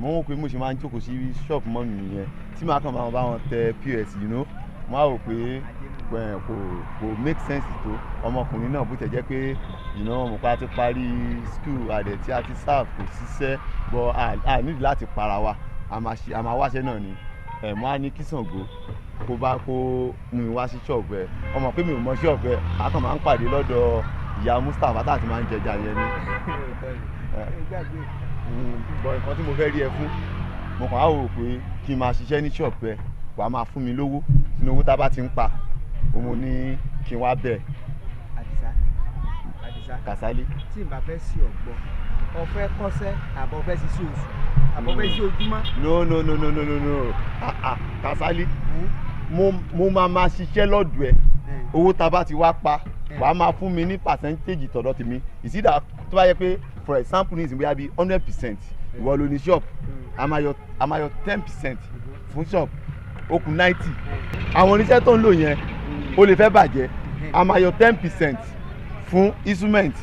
mo mọ̀ pé mo ṣe máa ń jókòó sí ṣọ́ọ̀bù mọ́ mi yẹn tí màá kàn máa bá wọn tẹ POS mo á rò pé kò make sense tó ọmọkùnrin náà bó tẹ̀ jẹ́ pé mo pa ti parí school àdẹ̀ tí a ti serve kò ṣiṣẹ́ bọ́ a nílò láti para wa a máa wáṣẹ́ náà ni mo á ní kí Ṣàngó kó mú mi wá sí ṣọ́ọ̀bù ẹ̀ ọmọ pé mi ò mọ ṣọ́ọ̀bù ẹ̀ a kàn máa ń pàdé lọ́dọ̀ ìyá Mustapha tá a ti máa ń jẹjà yẹn ni bọ̀ nǹkan tí mo fẹ́ rí ẹ fún mo kàn á rò pé kí n máa ṣiṣẹ́ ní ṣọ́ọ̀bù ẹ wà á máa fún mi lówó nínú owó tá a bá ti ń pa mo ní kí n wá bẹ̀. Àdìsá Kàsálí. tí n bá fẹ́ sí ọ̀gbọ́n ọ̀fẹ́ kọ́sẹ́ àbọ̀ fẹ́ sí oṣù àbọ̀ fẹ́ sí ojúmọ́. no Kàsálí mo máa ṣiṣẹ́ lọ́dọ̀ ẹ owó tá a bá ti wá pa wàá máa fún mi ní percentage tọ̀dọ̀ tèmi ìsídà tó bá yẹ pé for example ní ìsìn bóyá bíi 100% ìwọ ló ní shop a máa yọ 10% fún shop ó kù 90 àwọn oníṣẹ́ tó ń lò yẹn ó lè fẹ́ bàjẹ́ a máa yọ 10% fún instrument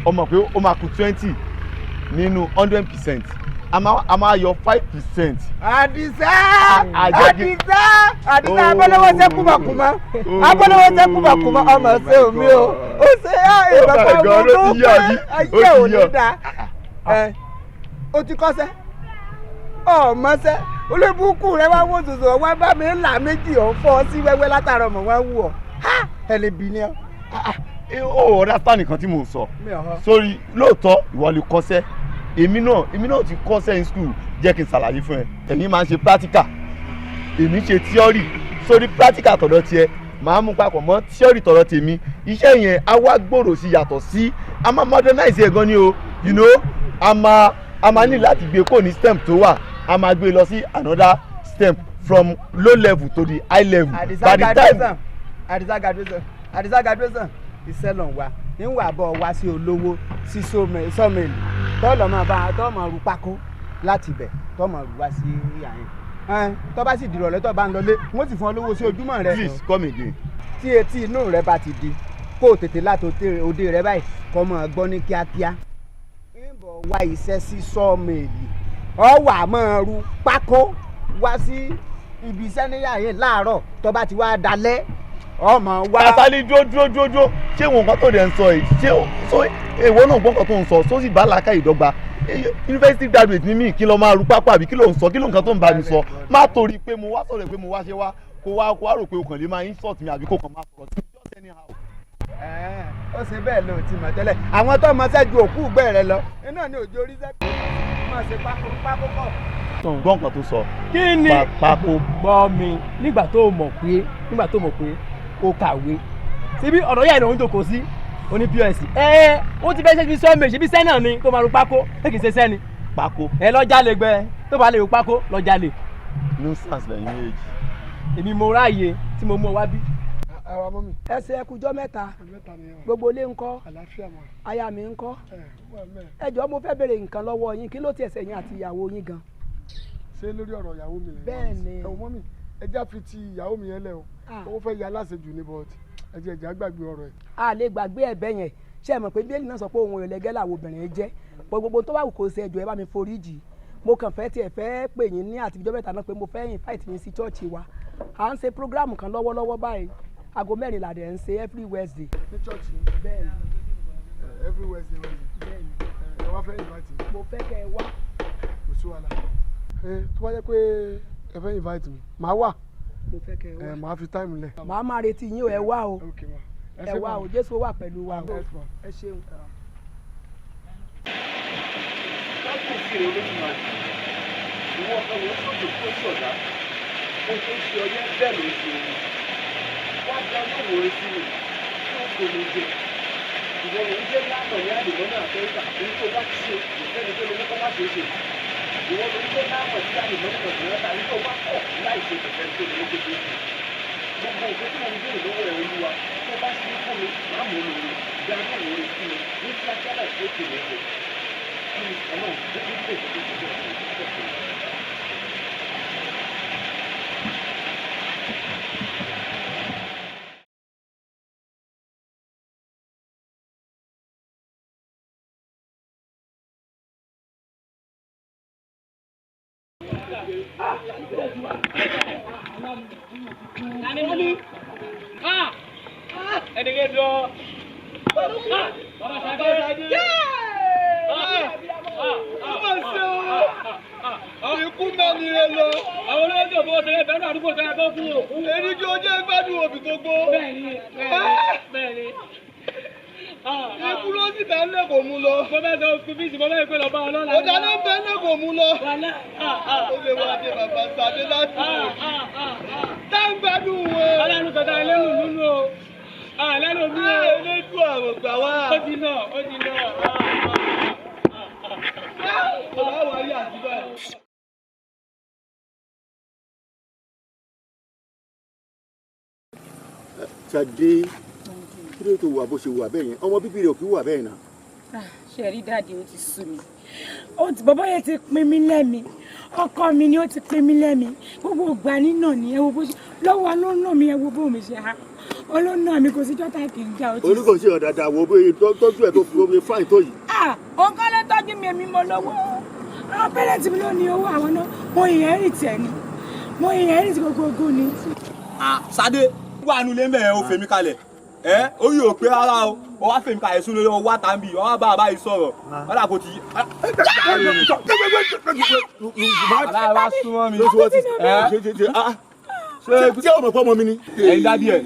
ọmọ pé ó máa kù 20 nínú 100% a máa yọ 5%. Àdìsá abọ́lọ́wọ́ tẹ́ kúmọ̀kúmọ́ abọ́lọ́wọ́ tẹ́ kúmọ̀kúmọ́ ọmọ ṣe omi o ó ṣe ìbàbá ọmọ tó pé ayé ò ní da ó ti kọ́sẹ́ ọmọṣẹ́ olébùkù rẹ wá wò tòṣò wá bá mi ńlá méjì ọ̀ fọ́ sí wẹ́wẹ́ látara ọmọ wọn wù ọ́ ẹlẹ́bi ni ọ́. ó ọ̀dà tán nìkan tí mò ń sọ sórí lóòótọ́ ìwọ lè kọ́sẹ́ èmi náà ti kọ́sẹ́ in school jẹ́ kí n ṣàlàyé fún ẹ èmi máa ń ṣe practical èmi ṣe theory sórí practical tọ̀dọ̀ tiẹ̀ màá mú papọ̀ mọ́ theory tọ̀dọ̀ tèmi iṣẹ́ yẹn á wá gbòòrò sí yàtọ̀ sí a máa modernize ẹ̀ gan ni o a máa ní láti gbé kó ní stem tó wà a máa gbé lọ sí another stem from low level to the high level. Àdìsá graduation iṣẹ́ lọ́n wa níwà bọ̀ wá sí olówó sí sọ́mẹ̀lì tọ́lọ̀ máa bá tọ́mọ̀ rú pákó láti bẹ̀ tọ́mọ̀ rú wá sí àyìn tọ́ bá sì dìrọ̀ lẹ́tọ́ bá ń lọlé wọ́n sì fún ọ lówó sí ojúmọ́ rẹ. please come again. tí etí inú rẹ bá ti di kó o tètè láti òde rẹ báyìí kọ́ mọ̀ gbọ́ ní kíákíá. ń bọ̀ wá iṣẹ́ sí sọ́mẹ̀lì ọ wà máa rú pákó wá sí ibi iṣẹ́ níyà yẹn láàárọ̀ tọ́ bá ti wá dalẹ́ ọmọ wa. Kàsálí dúró ṣé wọn nǹkan tó dẹ̀ ń sọ yìí ṣé èèwọ̀ náà gbọ́n kan tó ń sọ sósì bá làákà ìdọ́gba university graduate ní mí kí lọ máa ru pápá àbí kí ló ń sọ kí ló nǹkan tó ń bá mi sọ má torí pé mo wá sọ̀rọ̀ pé mo wá ṣe wá kó wá rò pé o kàn lè máa insult mi àbí kó kàn máa sọ̀rọ̀ sí mi just anyhow ó ṣe bẹ́ẹ̀ ló ti mọ̀ tẹ́lẹ̀ àwọn tó mọ sẹ́jú òkú gbẹ́ rẹ lọ iná ni òjò orí sẹ́kù máa ṣe pákó kọ̀. gbọ́n kan tó sọ. kí ni gbọ́ mi nígbà tó mọ̀ pé o kàwé síbí ọ̀dọ̀ yà ìrọ̀rùn jòkó sí oní pọ́s ó ti fẹ́ ṣe fi sọ́ọ̀mù ṣe bí sẹ́nà ni tó máa ru pákó kì í ṣe sẹ́ni. pákó. lọ́jà lè gbẹ tó bá lè ru pákó lọ́jà lè. nuisance lẹ́yìn méjì. èmi mo ráàyè tí mo mú ọ wá bí. ẹsẹ̀ ẹkùjọ́ mẹ́ta gbogbo ilé ńkọ́ aya mi ńkọ́ ẹ jọ̀ọ́ mo fẹ́ béèrè nǹkan lọ́wọ́ yín kí ló ti ẹsẹ̀ yín àti ìyàwó yín gan. ṣé lórí ọ̀rọ̀ ìyàwó mi lẹ́yìn bẹ́ẹ̀ ni ẹ̀wọ̀n mọ́mì ẹja fi ti ìyàwó mi yẹn lẹ̀ o ó fẹ́ ya aláṣejù ní bọ́ọ̀tì ẹja gbàgbé ọ̀rọ̀ ẹ̀. a lè gbàgbé ẹ̀bẹ̀ yẹn ṣe mọ̀ pé bíélì náà sọ pé òun ìrẹ̀lẹ́gẹ́ làwọn obìnrin jẹ́ gbogbo tó bá wù kó ṣe ẹjọ́ ẹ bá mi foríjì mo kàn fẹ́ tiẹ̀ fẹ́ pè yín ní àtijọ́ mẹ́ta náà pé mo fẹ́ invite yín sí chọ́ọ̀chì wa à ń ṣe program kan lọ́wọ́lọ́wọ́ báyìí aago 4 la dẹ̀ ń ṣe every Wednesday. ní chọ́ọ̀chì bẹ́ẹ̀ ni every Wednesday bẹ́ẹ̀ ni ẹ wá fẹ́ invite mi. mo fẹ́ kẹ́ ẹ wá. kò sí wàhálà tó bá jẹ́ pé ẹ fẹ́ invite mi màá wà. mo fẹ́ kẹ́ ẹ wá. màá fi time lẹ̀. màá máa retí yín o ẹ wá o ẹ wá o Jésù wà pẹ̀lú wa o ẹ ṣeun. káàkiri olóṣùmọ̀ ìwọ ọkọ wo sóde tó ṣọ̀dá ó tó ṣe ọyẹ́ bẹ́ẹ̀ ló ṣe òun wá dá lóhùn orin sí mi tí ó kò ní jẹ ìwọ ló ń jẹ́ lánàá ní àdìmọ́nà àfẹ́ríkà èyí tó bá ti ṣe ìfẹ́ni tó lè mú kọ́ má ṣe é ṣe ìwọ ló ń jẹ́ lánàá ní àdìmọ́nà àfẹ́ríkà èyí tó bá kọ̀ láì ṣe ìfẹ́ni tó lè mú kọ́ ṣe é ṣe gbogbo òfin tí mo ń gbé ìlówó rẹ̀ olúwa tó bá ṣe fún mi má mú un lòun dá lóhùn orin sí mi ní kíákíá láì ṣe é ṣe lẹ́sẹ̀ kí ni ọlọ́run tó ti dé ikú náà ni ẹ lọ. àwọn olóyè òbó ṣẹlẹ̀ bẹ́ẹ̀ náà àdúgbò ṣẹlẹ̀ tó kú o. èyí kí o jẹ́ gbádùn òbí gbogbo. bẹ́ẹ̀ni. ikú ló sì bẹ́ẹ̀ lé kò mú lọ. mo bẹ́ẹ̀ sọ oṣù fíìsì mo bẹ́ẹ̀ pé lọ bá ọ lọ́la. ọ̀dà náà bẹ́ẹ̀ lé kò mú lọ. ó lè wá dé bàbá sàdé láti wò. tá ń gbádùn wọn. ọlọ́run kọta ẹlẹ́rù nínú o. lẹ́nu mi ò lè dùn àwọn gbà wá. ó ti lọ. ọ̀la wà ní àdúgbò ẹ̀. Ṣadé kí ló tó wà bó ṣe wà bẹ́ẹ̀ yẹn ọmọ bíbí rẹ̀ ò kí wà bẹ́ẹ̀ náà. ṣe rí dáàdi ó ti sú mi bàbá yẹn ti pin mí lẹ́mi ọkọ mi ni ó ti pin mí lẹ́mi gbogbo ìgbà nínà ni ẹ wo bó ṣe lọ́wọ́ lọ́nà mi ẹ wo bó mi ṣe ha ọlọ́nà mi kò sí jọ́tà kì í já o ti. olùkọ́ ṣe ọ̀dàdà wo bóyá tọ́jú ẹ̀ tó fi omi fáìn tó yìí. òun kọ́ ló tọ́jú mi èmi mo lọ́wọ́ àwọn pẹ́rẹ́ǹtì mi ló ní owó àwọn náà mo inherit ẹ̀ ni mo inherit gbogbo ni. Ṣadé wà nulẹ̀ mẹ́ẹ̀ o fèmí kalẹ̀ ó yóò pé ara o ó wá fèmí kalẹ̀ sún lórí ọwọ́ àtàǹbì ó wá bá a báyìí sọ̀rọ̀ ọ̀dà kò tí. aláwa súnmọ́ mi. ṣé ọmọ fọmọ mi ni. ẹ̀yin dádì ẹ̀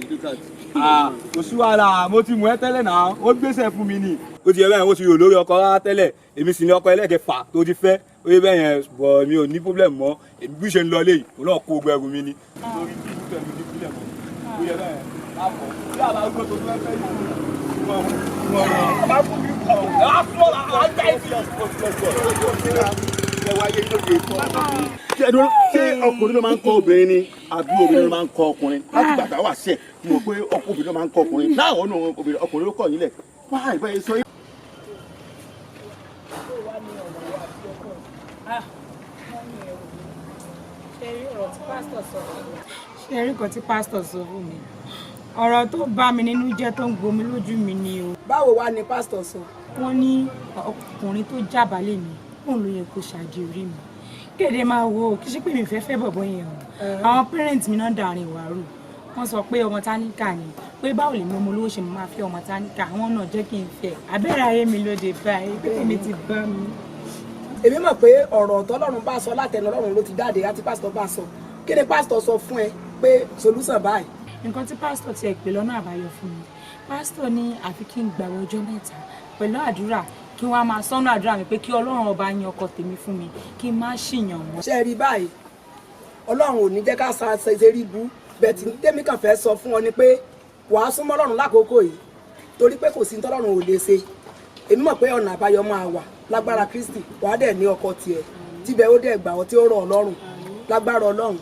kò sí wàhálà mo ti mú ẹ tẹ́lẹ̀ náà ó gbéṣẹ́ fún mi ni ó ti yẹ bẹ́ẹ̀ ó ti rò lórí ọkọ rárá tẹ́lẹ̀ èmi sì ní ọkọ ẹlẹ́kẹfà tó ti fẹ́ ó yẹ bẹ́ẹ̀ yẹn bọ̀ mi ò ní pọ́blẹ̀mù mọ́ bí ṣe ń lọ léyìí òun náà kó gbogbo ẹrù mi ni lórí bí ìfẹ́ mi ní pọ́blẹ̀mù ó yẹ bẹ́ẹ̀ láàpọ̀ bí àbá gbọ́ tó fẹ́ fẹ́ yìí bá fún mi kọ̀ ẹ̀ á fọ́ àjà ìfẹ́ ṣé ọkùnrin ló máa ń kọ́ obìnrin ni àbí obìnrin ló máa ń kọ́ ọkùnrin láti gbàgbà wà ṣẹ̀ mọ̀ pé obìnrin ló máa ń kọ́ ọkùnrin láwọn ọ̀nà ọkùnrin ló kọ̀ nílẹ̀ wá ìbáyé sọ yìí. ṣe rí nǹkan tí pásítọ̀ sọ fún mi ọ̀rọ̀ tó bá mi nínú jẹ́ tó ń gbomi lójú mi ni o. báwo wá ni pásítọ̀ sọ. wọ́n ní ọkùnrin tó jábàálẹ̀ mi òun ló yẹ kó ṣàjèrí mi kéde máa wo kí ṣe pé mi fẹ́ bọ̀bọ̀ yẹn o àwọn parents mi náà dàrin ìwàrú wọ́n sọ pé ọmọ táníkà ni pé báwo lè mú ọmọ olówó ṣe máa fẹ́ ọmọ táníkà àwọn náà jẹ́ kí n fẹ́ abẹ́rẹ́ ayé mi lóde báyìí pé èmi ti bá mi. èmi mọ̀ pé ọ̀rọ̀ tọ́lọ́run bá sọ látẹnu Ọlọ́run ló ti jáde àti pásítọ̀ bá sọ kí ni pásítọ̀ sọ fún ẹ pé solution báyìí. nǹkan tí pásítọ̀ ti ẹ̀ pè lọ́nà àbáyọ fún mi pásítọ̀ ní àfi kí n gbààwẹ̀ ọjọ́ mẹ́ta pẹ̀lú àdúrà kí wọ́n á máa sọ́nà àdúrà mi pé kí Ọlọ́run ọba yan ọkọ tèmi fún mi kí n má ṣìyàn mọ́. ṣe rí báyìí Ọlọ́run ò ní jẹ́ ká sa ṣe rí bú bẹ́ẹ̀ tí tèmi kàn fẹ́ sọ fún ọ ni pé wàá súnmọ́ Ọlọ́run lákòókò yìí torí pé kò sí tọ́lọ́run ò lè ṣe èmi mọ̀ pé ọ̀nà àbáyọ máa wà lágbára Kristi wàá dẹ̀ ní ọkọ tiẹ̀ tíbẹ̀ ó dẹ̀ gbà ọ́ tí ó rọ̀ Ọlọ́run lágbára Ọlọ́run.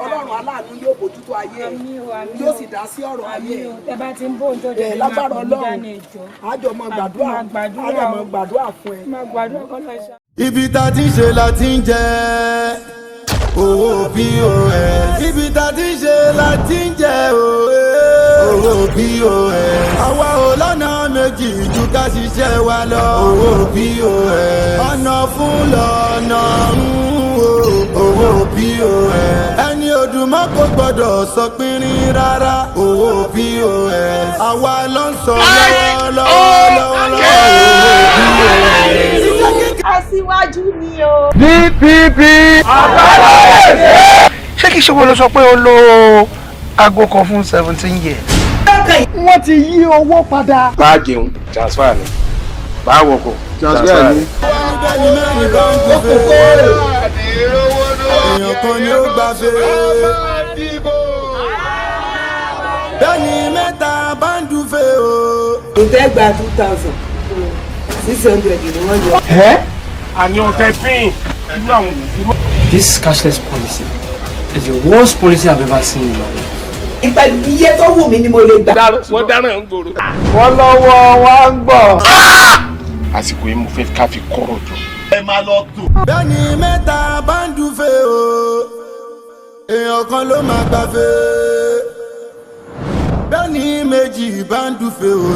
Ọlọ́run aláàánú yóò bójútó ayé yóò sì dá sí ọ̀rọ̀ ayé lágbára Ọlọ́run àjọ máa gbàdúrà fún ẹ. Ibi tá a ti ń ṣe la ti ń jẹ owó POS. Ibi tá a ti ń ṣe la ti ń jẹ owó POS. Àwa ò lọ́nà méjì ju ká ṣiṣẹ́ wa lọ owó POS. Ọ̀nà fún lọ́nà owó POS. Ẹni odùmọ́ kò gbọ́dọ̀ sọ pínrín rárá owó POS. Àwa ló ń sọ lọ́wọ́lọ́wọ́ owó POS. Aṣíwájú ni o. DPP. Ṣé kìí ṣe wo ló sọ pé o lo aago kan fún 17 years? Wọ́n ti yí owó padà. Bá a jẹun transfer ni bá a wọkọ̀ transfer ni. Èèyàn kan ni ó gbà fèrè. Bẹ́ẹ̀ni mẹ́ta bá ń dúfẹ́ o. Ǹjẹ́ gba 2,600 ni wọ́n yọ. Àní ọ̀tẹ̀ pín irú àwọn òbí. This cashless policy is the worst policy I've ever seen in my life. Ìpẹ̀lú iye tó wù mí ni mo lè gbà. Wọ́n dáràn ń gbòòrò. Wọ́n lọ́wọ́ wa ń gbọ́. Àsìkò yìí mo fẹ́ ká fi kọ́rọ̀ jọ. Ẹ máa lọ tò. Bẹ́ẹ̀ni mẹ́ta bá ń dúfẹ́ o. Èèyàn kan ló máa gbàfẹ́. Bẹ́ẹ̀ni méjì bá ń dúfẹ́ o.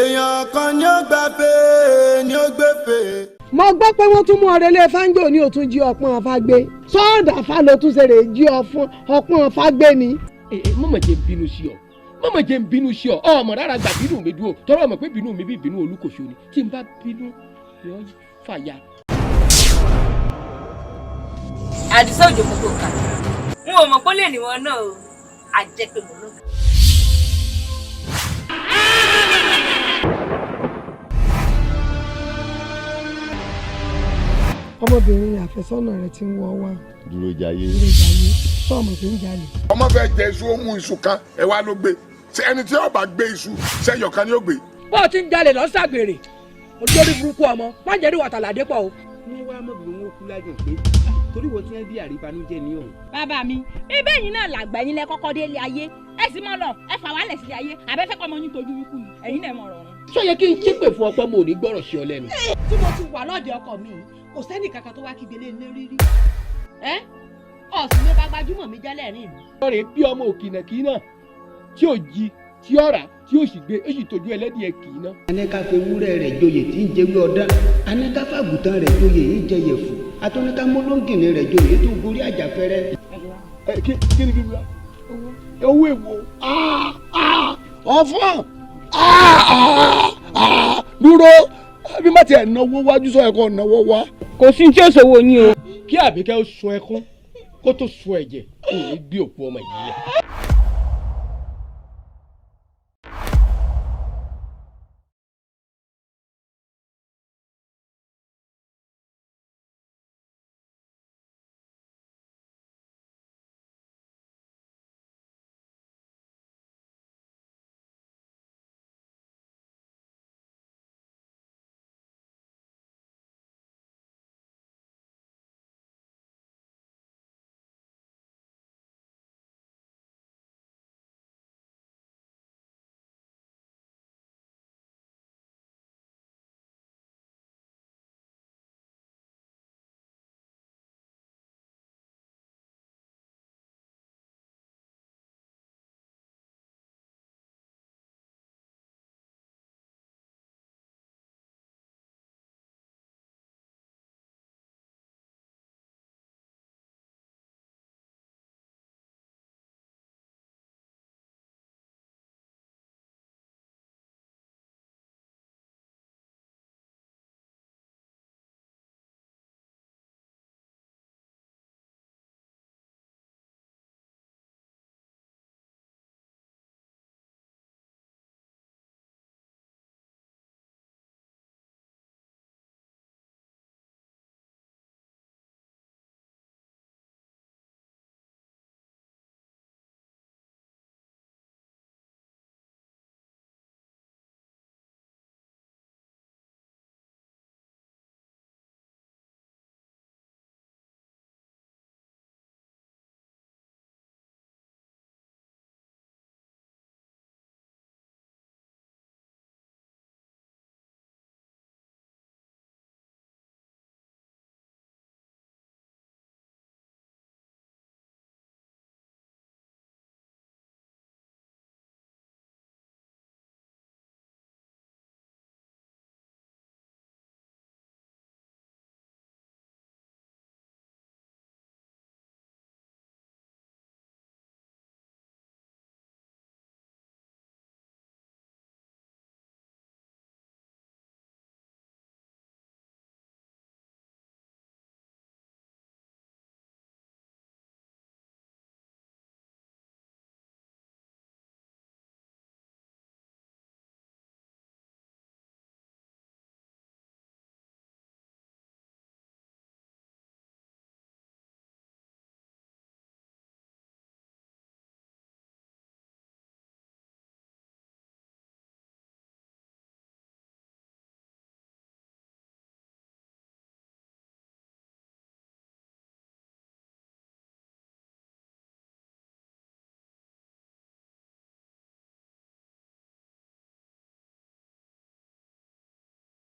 Èèyàn kan ni ó gbàfẹ́ ni ó gbẹ́fẹ́. Mo gbọ́ pé wọ́n tún mú ọ̀rẹ́lẹ̀ fáńjò ní òtún jí ọpọ́n ọ̀fágbé sọ́ọ̀dà fá ló tún ṣe rè jí ọpọ́n ọ̀fágbé ni. Mọ̀mọ̀ jẹ́ bínú sí ọ mọ̀mọ̀ jẹ́ bínú sí ọ ọmọ rárá gbà bínú mi dúró tọ́rọ ọmọ pé bínú mi bí bínú olúkòso ni tí n bá bínú yọ fàyà. Àdìsá òjò mo tó kà n ò mọ̀ pé lè ní wọn náà o àjẹpẹ́ mọ́ lọ́kàn. Ọmọbìnrin àfẹ́sọ́nà rẹ̀ ti ń wọ́ wá. Dúró jayé. Sọ́ọ̀mù tó ń jalè. Ọmọ fẹ́ jẹ iṣu ó mú iṣu kan ẹ wá ló gbé ṣé ẹni tí ó bá gbé iṣu ṣé ẹyọkan ni ó gbé. Bó o ti ń jalè lọ ṣàgbèrè olórí burúkú ọmọ má jẹ́ rí wàtàládé pọ̀ o. Wọ́n wá mọ̀bìnrin wọn kú lájọ̀ pé torí wọ́n ti ń bí àríbanújẹ́ ní ọ̀hún. Bàbá mi ibẹ̀ yìí náà làgbà yín lẹ kọ́kọ́ dé ilé ayé ẹ sì mọ́ lọ ẹ fà wálẹ̀ sílé ayé àbẹ́fẹ́ kọ́ ọmọ yín tójú wíkú ni ẹ̀yin náà mọ̀ ọ̀rọ̀ ọ̀run. Sọ yẹ kí n ṣépè fún ọpẹ́ mo ò ní gbọ́rọ̀ sí ọ lẹ́nu. Tí mo ti wà lọ́dẹ ọkọ mi kò sẹ́nì kankan tó wá kígbe lé ní rírí ọ̀sìn ló bá gbajúmọ̀ mi jẹ́lẹ̀ rìn ìlú. Ọ̀rẹ́ bí ọmọ òkìnà kì í náà tí ò jí tí ó rà tí ó sì gbé ó sì tójú ẹlẹ́dìẹ kì í ná. Anẹ́ká fi ewúrẹ́ rẹ̀ joyè tí ń jẹ́wé ọdá anẹ́ká fàgùtàn rẹ̀ joyè yìí jẹ yẹ̀fù atọ́nẹ́ká mọ́lóńgìnì rẹ̀ joyè tó gorí àjàfẹ́rẹ́. Kí ni kí n bá owó èwo ọ̀fọ̀n dúró bí má tiẹ̀ náwó wájú sọ ẹ̀kọ́ náwó wá. Kò sí tí ó ṣòwò yín o. Kí Àbíkẹ́ ó sun ẹkún kó tó sun ẹ̀jẹ̀ kò ní gbé òkú ọmọ yìí lẹ̀.